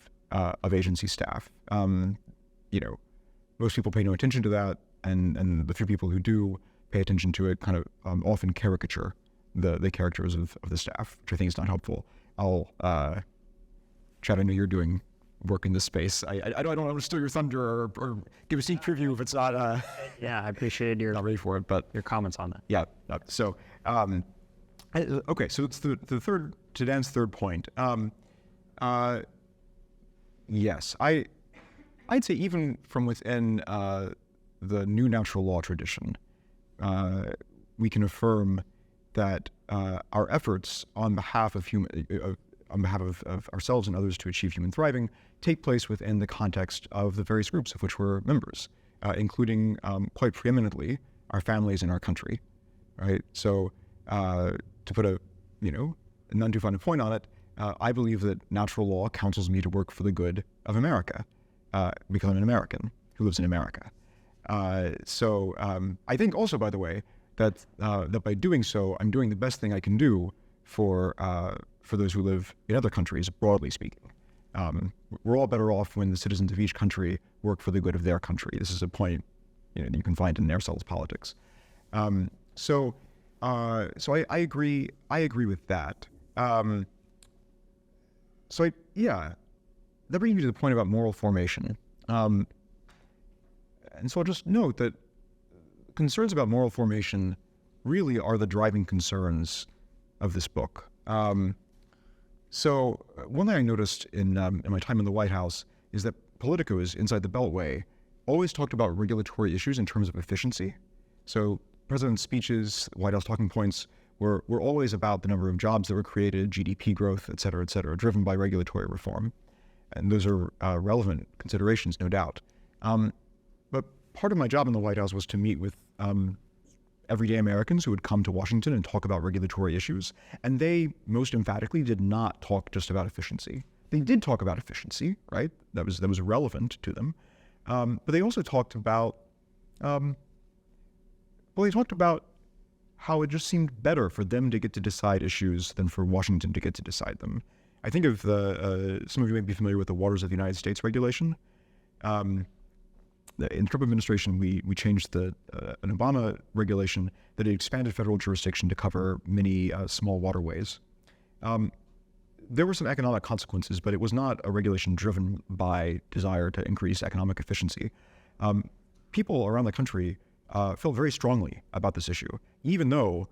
agency staff. Most people pay no attention to that, and the few people who do pay attention to it kind of often caricature the characters of the staff, which I think is not helpful. Chad, I know you're doing work in this space. I don't want to steal your thunder or give a sneak preview if it's not. Yeah, I appreciated your not ready for it, but your comments on that. Yeah. So okay. So it's the third, to Dan's third point. Yes, I'd say even from within the new natural law tradition, we can affirm that our efforts on behalf of of ourselves and others to achieve human thriving take place within the context of the various groups of which we're members, including quite preeminently our families and our country, right? So to put a none too fine a point on it, I believe that natural law counsels me to work for the good of America, because I'm an American who lives in America. So I think also, by the way, that by doing so, I'm doing the best thing I can do for those who live in other countries, broadly speaking. We're all better off when the citizens of each country work for the good of their country. This is a point you can find in Naircel's politics. So I agree with that. That brings me to the point about moral formation. And so I'll just note that concerns about moral formation really are the driving concerns of this book. So one thing I noticed in my time in the White House is that politicos inside the Beltway always talked about regulatory issues in terms of efficiency. So president's speeches, White House talking points were always about the number of jobs that were created, GDP growth, et cetera, driven by regulatory reform. And those are relevant considerations, no doubt. But part of my job in the White House was to meet with everyday Americans who would come to Washington and talk about regulatory issues. And they most emphatically did not talk just about efficiency. They did talk about efficiency, right? That was relevant to them. But they also talked about, how it just seemed better for them to get to decide issues than for Washington to get to decide them. I think of some of you may be familiar with the Waters of the United States regulation. In the Trump administration, we changed an Obama regulation that expanded federal jurisdiction to cover many small waterways. There were some economic consequences, but it was not a regulation driven by desire to increase economic efficiency. People around the country felt very strongly about this issue, even though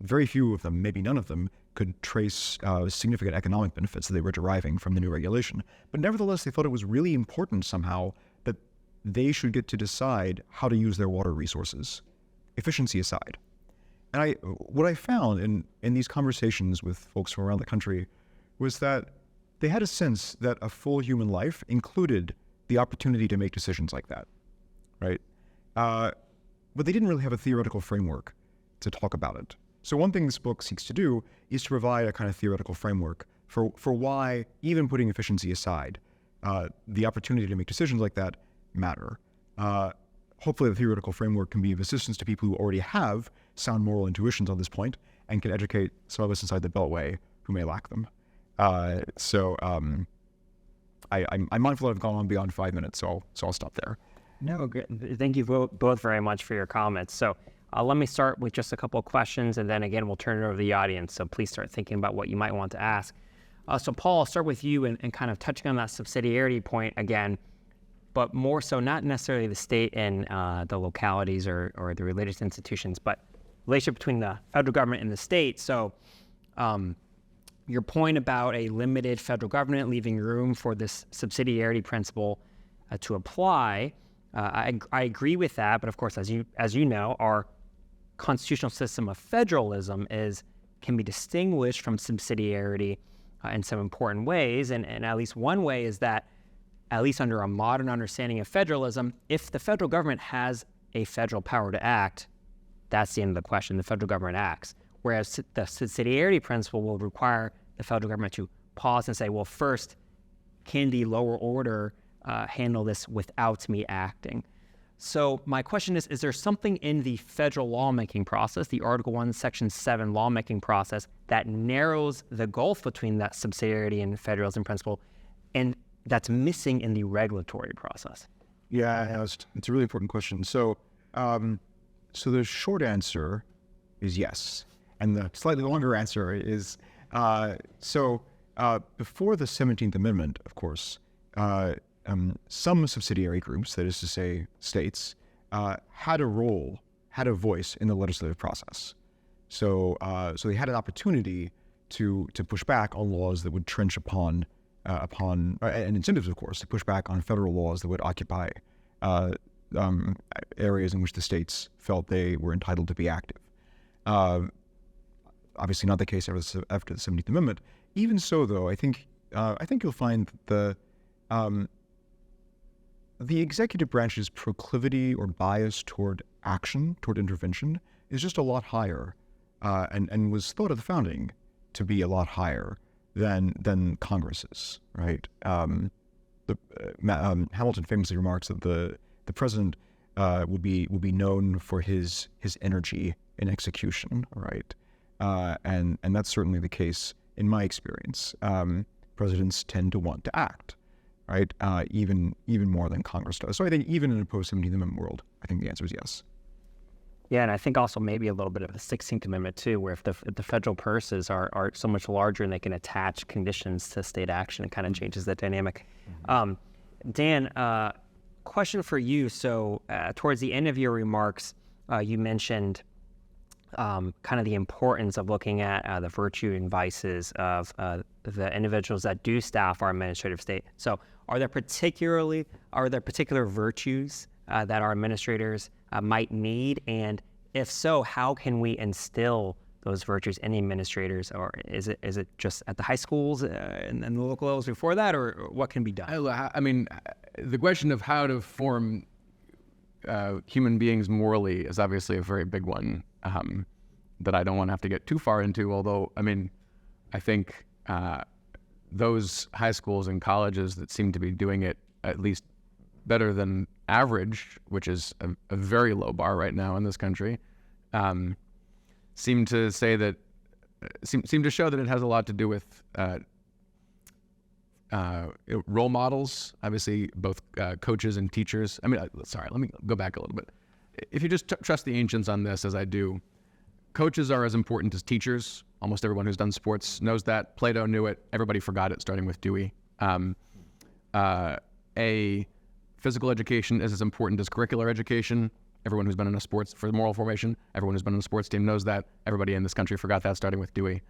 very few of them, maybe none of them, could trace significant economic benefits that they were deriving from the new regulation. But nevertheless, they thought it was really important somehow that they should get to decide how to use their water resources, efficiency aside. And what I found in these conversations with folks from around the country was that they had a sense that a full human life included the opportunity to make decisions like that, right? But they didn't really have a theoretical framework to talk about it. So one thing this book seeks to do is to provide a kind of theoretical framework for why, even putting efficiency aside, the opportunity to make decisions like that matter. Hopefully the theoretical framework can be of assistance to people who already have sound moral intuitions on this point and can educate some of us inside the Beltway who may lack them. I'm mindful that I've gone on beyond 5 minutes, so I'll stop there. No, great. Thank you both very much for your comments. So let me start with just a couple of questions, and then again, we'll turn it over to the audience. So please start thinking about what you might want to ask. So Paul, I'll start with you and kind of touching on that subsidiarity point again, but more so not necessarily the state and the localities or the religious institutions, but relationship between the federal government and the state. So your point about a limited federal government leaving room for this subsidiarity principle to apply, I agree with that. But of course, as you know, our constitutional system of federalism can be distinguished from subsidiarity in some important ways. And at least one way is that, at least under a modern understanding of federalism, if the federal government has a federal power to act, that's the end of the question. The federal government acts. Whereas the subsidiarity principle will require the federal government to pause and say, well, first, can the lower order handle this without me acting? So my question is there something in the federal lawmaking process, the Article 1, Section 7 lawmaking process, that narrows the gulf between that subsidiarity and federalism principle, and that's missing in the regulatory process? Yeah, it's a really important question. So the short answer is yes. And the slightly longer answer is, before the 17th Amendment, of course, some subsidiary groups, that is to say states, had a voice in the legislative process. So they had an opportunity to push back on laws that would trench upon and incentives, of course, to push back on federal laws that would occupy areas in which the states felt they were entitled to be active. Obviously not the case after the 17th Amendment. Even so, though, I think you'll find that the executive branch's proclivity or bias toward action, toward intervention, is just a lot higher, and was thought at the founding to be a lot higher than Congress's, right? Hamilton famously remarks that the president would be known for his energy in execution, right? And that's certainly the case in my experience. Presidents tend to want to act, right? Even more than Congress does. So I think even in a post-17th Amendment world, I think the answer is yes. Yeah, and I think also maybe a little bit of the 16th Amendment too, where if the federal purses are so much larger and they can attach conditions to state action, it kind of changes that dynamic. Dan, question for you. So towards the end of your remarks, you mentioned kind of the importance of looking at the virtue and vices of the individuals that do staff our administrative state. So are there particular virtues that our administrators might need? And if so, how can we instill those virtues in the administrators? Or is it just at the high schools and the local levels before that, or what can be done? I mean, the question of how to form human beings morally is obviously a very big one that I don't want to have to get too far into, although, I mean, I think those high schools and colleges that seem to be doing it at least better than average, which is a very low bar right now in this country, seem to say that seem to show that it has a lot to do with role models, obviously both coaches and teachers. I mean, sorry, let me go back a little bit. If you just trust the ancients on this, as I do, coaches are as important as teachers. Almost everyone who's done sports knows that. Plato knew it. Everybody forgot it, starting with Dewey. A physical education is as important as curricular education. Everyone who's been in a sports, for moral formation, everyone who's been in a sports team knows that. Everybody in this country forgot that, starting with Dewey.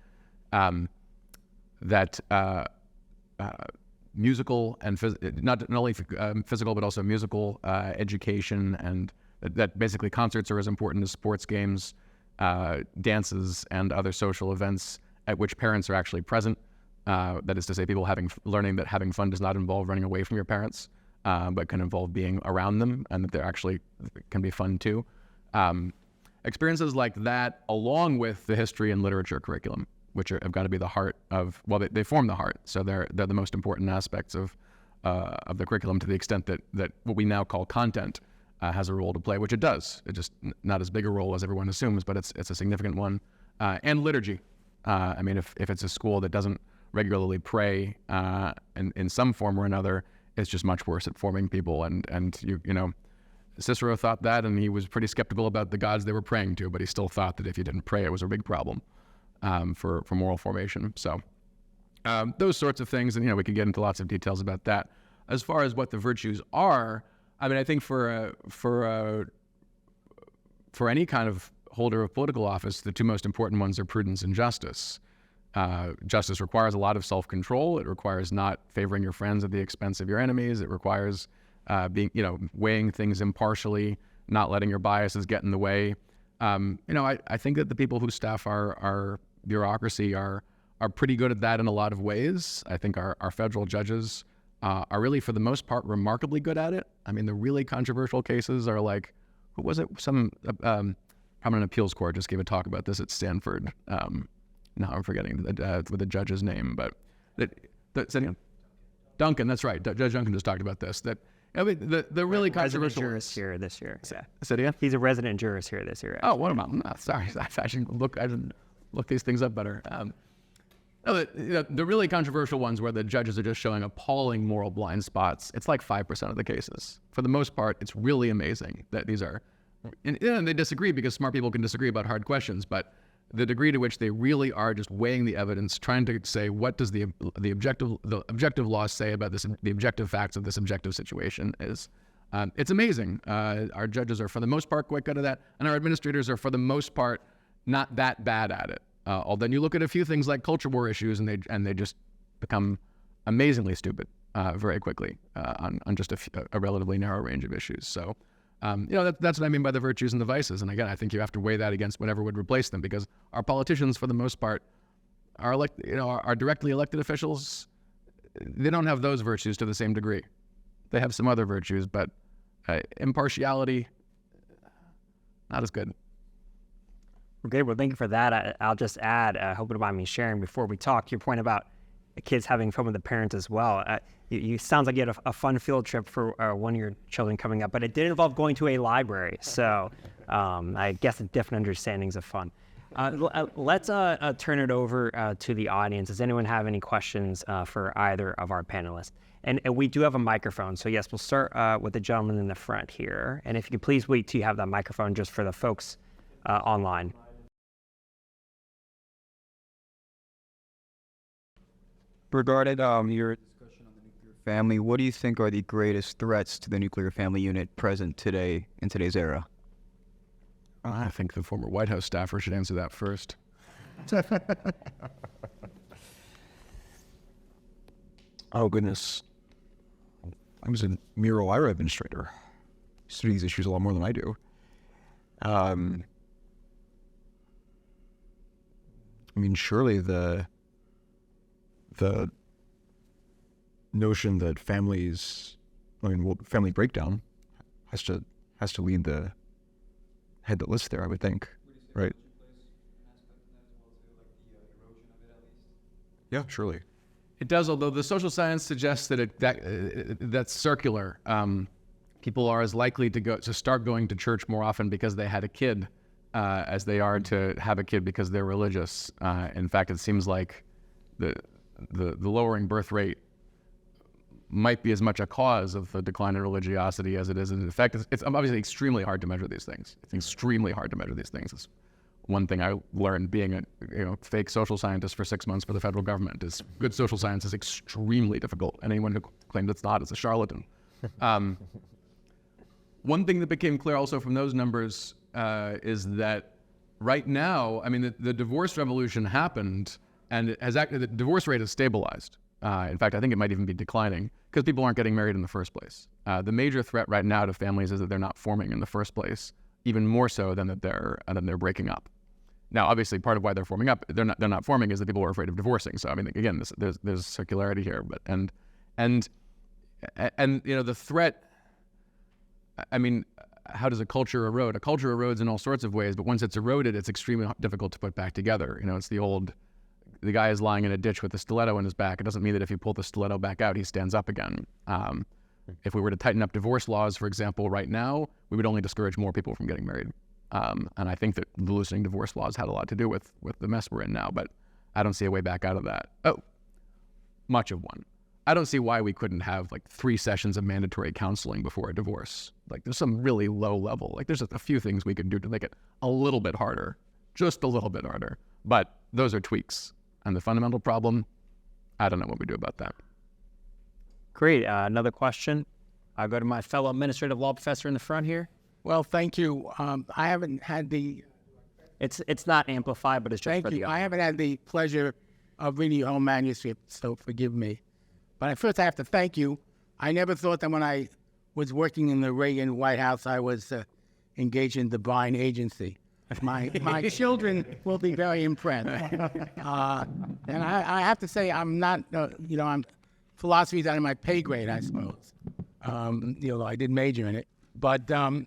Musical and not only physical, but also musical education, and that basically concerts are as important as sports games, dances, and other social events at which parents are actually present. That is to say, people learning that having fun does not involve running away from your parents, but can involve being around them, and that they're actually can be fun too. Experiences like that, along with the history and literature curriculum, which have got to be the heart of, well, they form the heart. So they're the most important aspects of the curriculum, to the extent that what we now call content has a role to play, which it does. It just not as big a role as everyone assumes, but it's a significant one. And liturgy. I mean, if it's a school that doesn't regularly pray in some form or another, it's just much worse at forming people. And you know, Cicero thought that, and he was pretty skeptical about the gods they were praying to, but he still thought that if you didn't pray, it was a big problem for moral formation. So those sorts of things, and you know, we could get into lots of details about that. As far as what the virtues are, I mean, I think for any kind of holder of political office, the two most important ones are prudence and justice. Justice requires a lot of self-control. It requires not favoring your friends at the expense of your enemies. It requires weighing things impartially, not letting your biases get in the way. I think that the people who staff our bureaucracy are pretty good at that in a lot of ways. I think our federal judges are really, for the most part, remarkably good at it. I mean, the really controversial cases are like, who was it? Some prominent appeals court just gave a talk about this at Stanford. Now I'm forgetting the judge's name, but Duncan, that's right. Judge Duncan just talked about this. That I mean, the really controversial jurist here this year. Yeah. Say it again? He's a resident jurist here this year. Actually. Oh, what about? Sorry, I didn't look these things up better. The really controversial ones where the judges are just showing appalling moral blind spots, it's like 5% of the cases. For the most part, it's really amazing that these are, and they disagree because smart people can disagree about hard questions, but the degree to which they really are just weighing the evidence, trying to say, what does the objective law say about this, the objective facts of this objective situation is, it's amazing. Our judges are for the most part quite good at that, and our administrators are for the most part not that bad at it. Although you look at a few things like culture war issues, and they just become amazingly stupid very quickly on just a relatively narrow range of issues. So, that's what I mean by the virtues and the vices. And again, I think you have to weigh that against whatever would replace them, because our politicians, for the most part, are directly elected officials. They don't have those virtues to the same degree. They have some other virtues, but impartiality, not as good. Okay, well, thank you for that. I'll just add, I hope you don't mind me sharing before we talk, your point about kids having fun with the parents as well. You sounds like you had a fun field trip for one of your children coming up, but it did involve going to a library. So I guess different understandings of fun. Let's turn it over to the audience. Does anyone have any questions for either of our panelists? And we do have a microphone. So yes, we'll start with the gentleman in the front here. And if you could please wait till you have that microphone just for the folks online. Regarding your discussion on the nuclear family, what do you think are the greatest threats to the nuclear family unit present today in today's era? I think the former White House staffer should answer that first. Oh, goodness. I was a Miro IRA administrator. I study these issues a lot more than I do. I mean, surely the notion that family breakdown has to lead the head that lists there, I would think, right? Yeah, surely. It does, although the social science suggests that that's circular. People are as likely to start going to church more often because they had a kid as they are to have a kid because they're religious. In fact, it seems like the lowering birth rate might be as much a cause of the decline in religiosity as it is an effect. It's obviously extremely hard to measure these things. It's one thing I learned being a fake social scientist for 6 months for the federal government is good social science is extremely difficult. And anyone who claims it's not is a charlatan. One thing that became clear also from those numbers is that right now, I mean, the divorce revolution happened, and the divorce rate has stabilized. In fact, I think it might even be declining because people aren't getting married in the first place. The major threat right now to families is that they're not forming in the first place, even more so than that they're breaking up. Now, obviously, part of why they're forming up, they're not forming is that people are afraid of divorcing. So, I mean, again, there's circularity here, but and the threat. I mean, how does a culture erode? A culture erodes in all sorts of ways, but once it's eroded, it's extremely difficult to put back together. It's the guy is lying in a ditch with a stiletto in his back. It doesn't mean that if you pull the stiletto back out, he stands up again. If we were to tighten up divorce laws, for example, right now, we would only discourage more people from getting married. And I think that the loosening divorce laws had a lot to do with the mess we're in now, but I don't see a way back out of that. Oh, much of one. I don't see why we couldn't have 3 sessions of mandatory counseling before a divorce. There's some really low level, there's a few things we can do to make it a little bit harder, just a little bit harder. But those are tweaks. And the fundamental problem, I don't know what we do about that. Great. Another question. I'll go to my fellow administrative law professor in the front here. Well, thank you. I haven't had the... It's not amplified, but it's just for the audience. I haven't had the pleasure of reading your whole manuscript, so forgive me. But first I have to thank you. I never thought that when I was working in the Reagan White House, I was engaged in divine agency. My children will be very impressed. And I have to say, I'm not, I'm philosophy is out of my pay grade, I suppose. I did major in it. But I'm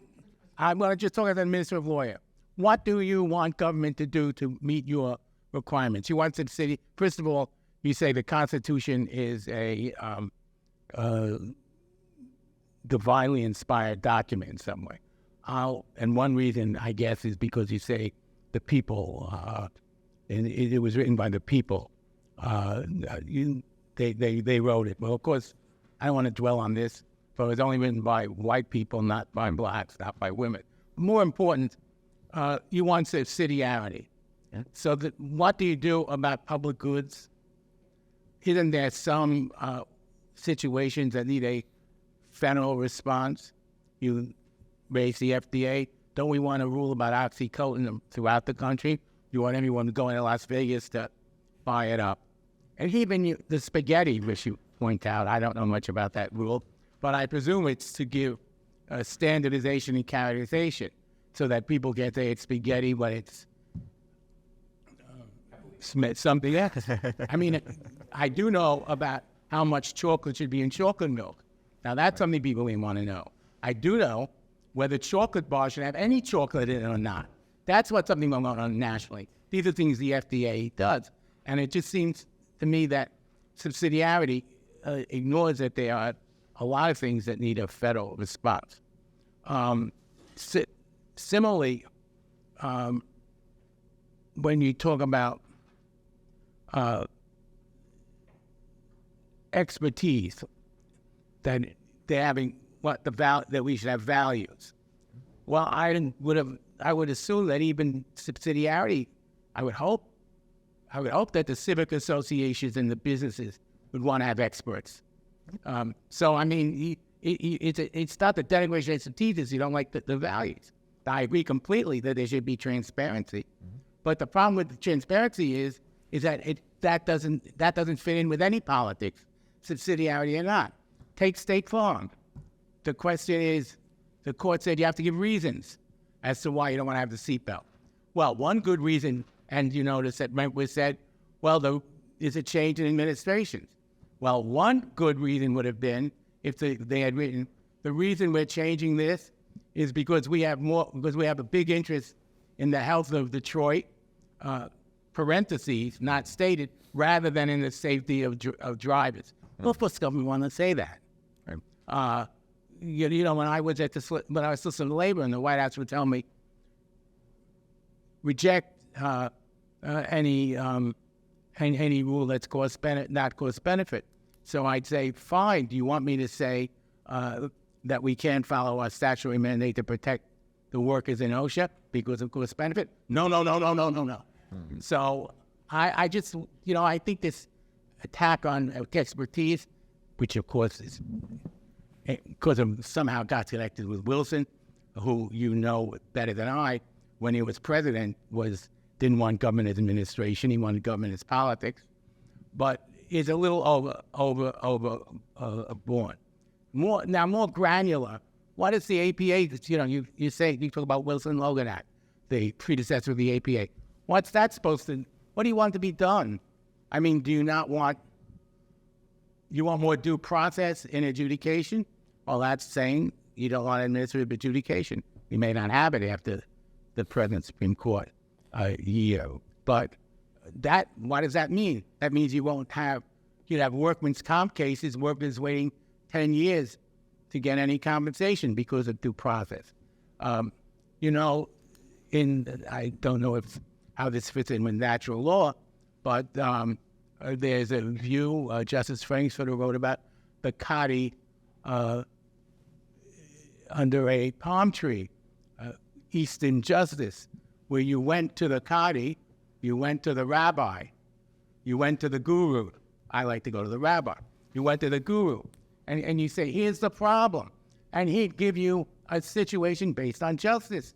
going to just talk as an administrative lawyer. What do you want government to do to meet your requirements? You want subsidy. First of all, you say the Constitution is a divinely inspired document in some way. And one reason, I guess, is because you say the people, and it was written by the people. They wrote it. Well, of course, I don't want to dwell on this, but it was only written by white people, not by blacks, not by women. More important, you want subsidiarity. Yeah. So what do you do about public goods? Isn't there some situations that need a federal response? You raise the FDA. Don't we want a rule about OxyContin throughout the country? You want everyone going to Las Vegas to buy it up. And even the spaghetti, which you point out, I don't know much about that rule, but I presume it's to give standardization and characterization so that people get their spaghetti when it's something else. I mean, I do know about how much chocolate should be in chocolate milk. Now, that's something people may want to know. I do know whether chocolate bars should have any chocolate in it or not. That's what's something going on nationally. These are things the FDA does. And it just seems to me that subsidiarity ignores that there are a lot of things that need a federal response. Similarly, when you talk about expertise, that they're having that we should have values. Well, I would assume that even subsidiarity, I would hope that the civic associations and the businesses would want to have experts. So I mean, it's not the denigration of expertise. You don't like the values. I agree completely that there should be transparency, but the problem with the transparency is that that doesn't fit in with any politics, subsidiarity or not. Take State Farm. The question is, the court said you have to give reasons as to why you don't want to have the seatbelt. Well, one good reason, and you notice that was said, well, there's a change in administrations. Well, one good reason would have been if they had written, the reason we're changing this is because we have a big interest in the health of Detroit, parentheses, not stated, rather than in the safety of drivers. Well, of course, the government want to say that. Right. When I was still in labor, and the White House would tell me, reject any rule that's not cost benefit. So I'd say, fine. Do you want me to say that we can't follow our statutory mandate to protect the workers in OSHA because of cost benefit? No. So I just, I think this attack on expertise, which of course is because of somehow got connected with Wilson, who you know better than I, when he was president, didn't want government administration. He wanted government as politics, but is a little overborn. More granular. What is the APA? You talk about Wilson Logan Act, the predecessor of the APA. What's that supposed to? What do you want to be done? I mean, do you not want? You want more due process in adjudication? Well, that's saying you don't want administrative adjudication. You may not have it after the present Supreme Court year, but what does that mean? That means you'd have workman's comp cases, workers waiting 10 years to get any compensation because of due process. I don't know how this fits in with natural law, but there's a view Justice Frankfurter wrote about the Cadi under a palm tree, Eastern justice, where you went to the Cadi, you went to the rabbi, you went to the guru. I like to go to the rabbi. You went to the guru, and you say, here's the problem. And he'd give you a situation based on justice,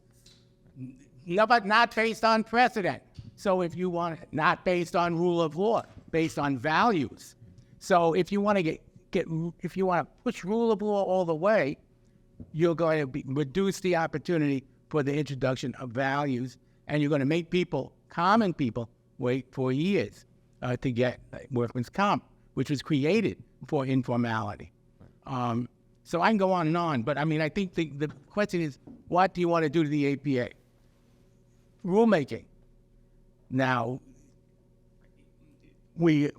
but not based on precedent. So if you want, not based on rule of law, based on values. So if you want to if you want to push rule of law all the way, you're going to reduce the opportunity for the introduction of values, and you're going to make common people, wait 4 years to get workman's comp, which was created for informality. So I can go on and on, but I mean, I think the question is, what do you want to do to the APA? Rulemaking. Now, we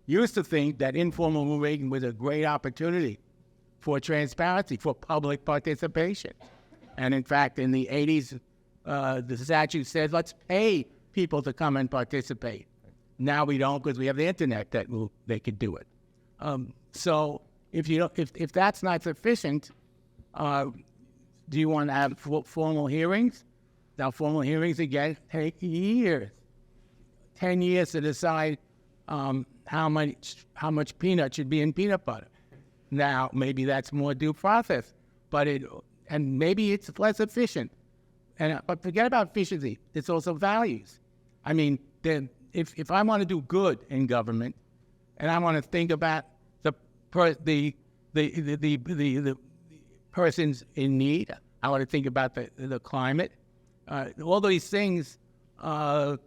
used to think that informal rulemaking was a great opportunity for transparency, for public participation. And in fact, in the 80s, the statute said, let's pay people to come and participate. Now we don't, because we have the internet they could do it. So if that's not sufficient, do you want to have formal hearings? Now, formal hearings again take years, 10 years to decide how much peanut should be in peanut butter. Now, maybe that's more due process, and maybe it's less efficient. But forget about efficiency; it's also values. I mean, if I want to do good in government, and I want to think about the persons in need, I want to think about the climate. All these things are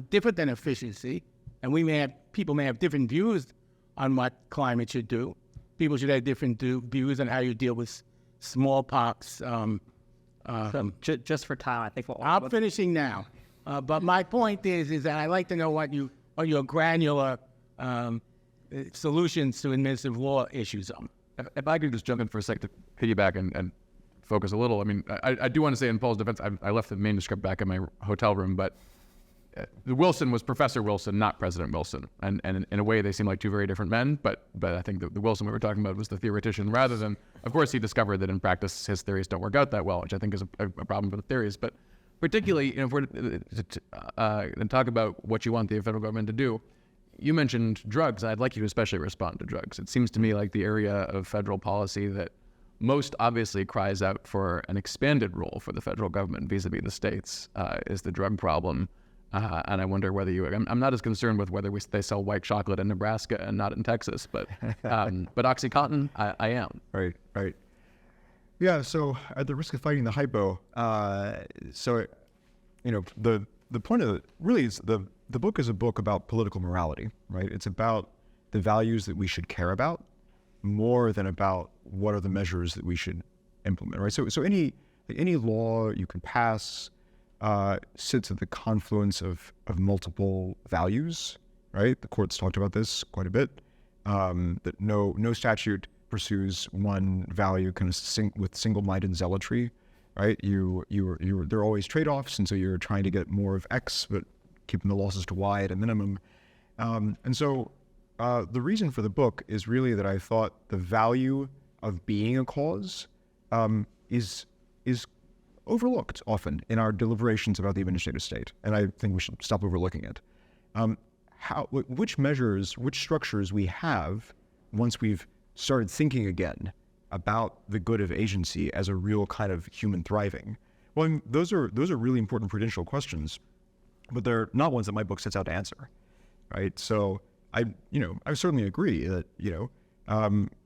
different than efficiency, and people may have different views on what climate should do. People should have different views on how you deal with smallpox. Just for time, I think I'm finishing now. But my point is that I'd like to know what your granular solutions to administrative law issues are. If I could just jump in for a sec to piggyback and focus a little. I mean, I do want to say in Paul's defense, I left the manuscript back in my hotel room, but Wilson was Professor Wilson, not President Wilson. And in a way, they seem like two very different men, but I think the Wilson we were talking about was the theoretician rather than, of course, he discovered that in practice, his theories don't work out that well, which I think is a problem for the theories. But particularly, if we're to talk about what you want the federal government to do, you mentioned drugs. I'd like you to especially respond to drugs. It seems to me like the area of federal policy that most obviously cries out for an expanded role for the federal government vis-a-vis the states is the drug problem. And I wonder whether I'm not as concerned with whether they sell white chocolate in Nebraska and not in Texas, but OxyContin, I am. Right. Yeah, so at the risk of fighting the hypo, the point of it really is the book is a book about political morality, right? It's about the values that we should care about more than about what are the measures that we should implement, right? So any law you can pass sits at the confluence of multiple values, right? The court's talked about this quite a bit, that no statute pursues one value kind of with single-minded zealotry. right? There are always trade-offs, and so you're trying to get more of X, but keeping the losses to Y at a minimum. And so the reason for the book is really that I thought the value of being a cause is overlooked often in our deliberations about the administrative state, and I think we should stop overlooking it. Which measures, which structures we have once we've started thinking again about the good of agency as a real kind of human thriving. Well, I mean, those are really important prudential questions, but they're not ones that my book sets out to answer, right? So I certainly agree that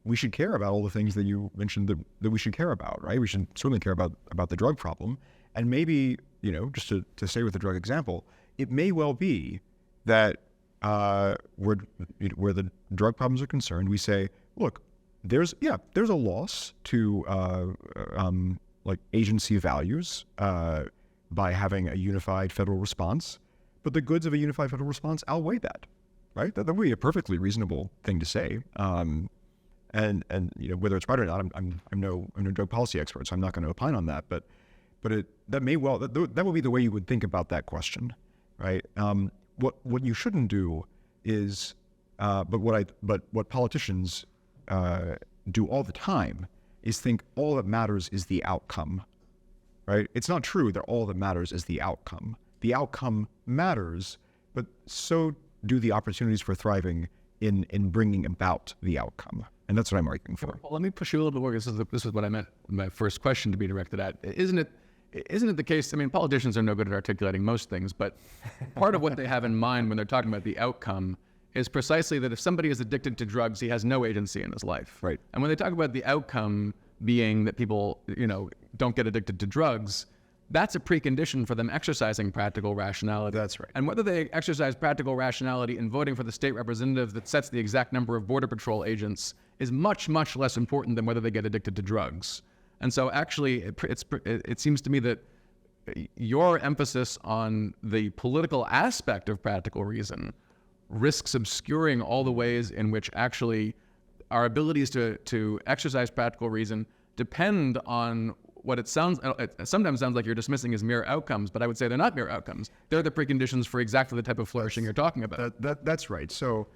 we should care about all the things that you mentioned that we should care about, right? We should certainly care about the drug problem, and maybe just to stay with the drug example, it may well be that where the drug problems are concerned, we say, look, there's a loss to like agency values by having a unified federal response, but the goods of a unified federal response outweigh that, right? That would be a perfectly reasonable thing to say. And whether it's right or not, I'm no drug policy expert, so I'm not going to opine on that. But that may well that would be the way you would think about that question, right? What you shouldn't do is, but what politicians do all the time is think all that matters is the outcome, right? It's not true that all that matters is the outcome. The outcome matters, but so do the opportunities for thriving in bringing about the outcome. And that's what I'm arguing for. Well, let me push you a little bit more, because this is what I meant my first question to be directed at. Isn't it the case, I mean, politicians are no good at articulating most things, but part of what they have in mind when they're talking about the outcome is precisely that if somebody is addicted to drugs, he has no agency in his life. Right. And when they talk about the outcome being that people, don't get addicted to drugs, that's a precondition for them exercising practical rationality. That's right. And whether they exercise practical rationality in voting for the state representative that sets the exact number of Border Patrol agents is much, much less important than whether they get addicted to drugs. And so actually, it seems to me that your emphasis on the political aspect of practical reason risks obscuring all the ways in which actually our abilities to exercise practical reason depend on what it sometimes sounds like you're dismissing as mere outcomes, but I would say they're not mere outcomes. They're the preconditions for exactly the type of flourishing you're talking about. That's right. So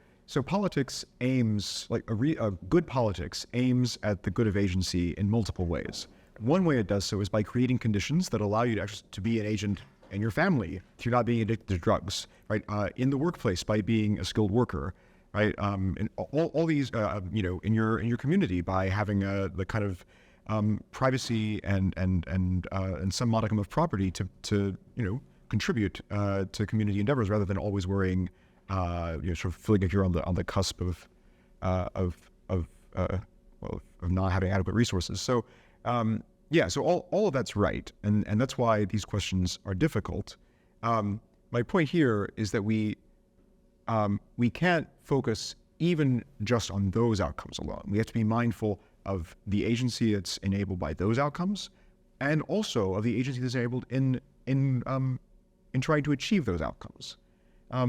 politics aims, like a good politics aims at the good of agency in multiple ways. One way it does so is by creating conditions that allow you to be an agent in your family if you're not being addicted to drugs, right? In the workplace by being a skilled worker, right? And all these, in your community by having the kind of privacy and some modicum of property to contribute to community endeavors rather than always worrying, sort of feeling like you're on the cusp of not having adequate resources. So so all of that's right, and that's why these questions are difficult. My point here is that we can't focus even just on those outcomes alone. We have to be mindful of the agency that's enabled by those outcomes, and also of the agency that's enabled in trying to achieve those outcomes.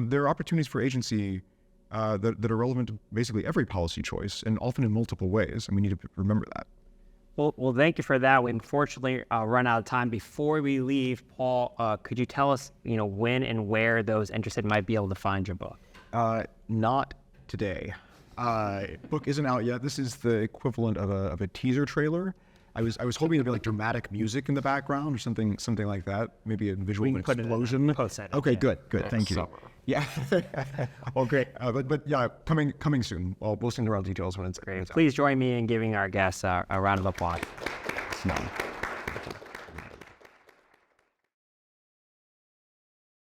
There are opportunities for agency that are relevant to basically every policy choice, and often in multiple ways, and we need to remember that. Well, thank you for that. We unfortunately run out of time. Before we leave, Paul, could you tell us, when and where those interested might be able to find your book? Not today. Book isn't out yet. This is the equivalent of a teaser trailer. I was hoping there'd be like dramatic music in the background or something like that. Maybe a visual explosion. Okay, good. Thank you. Yeah. Well, great. But yeah, coming soon. We'll send around details when it's great. Please join me in giving our guests a round of applause.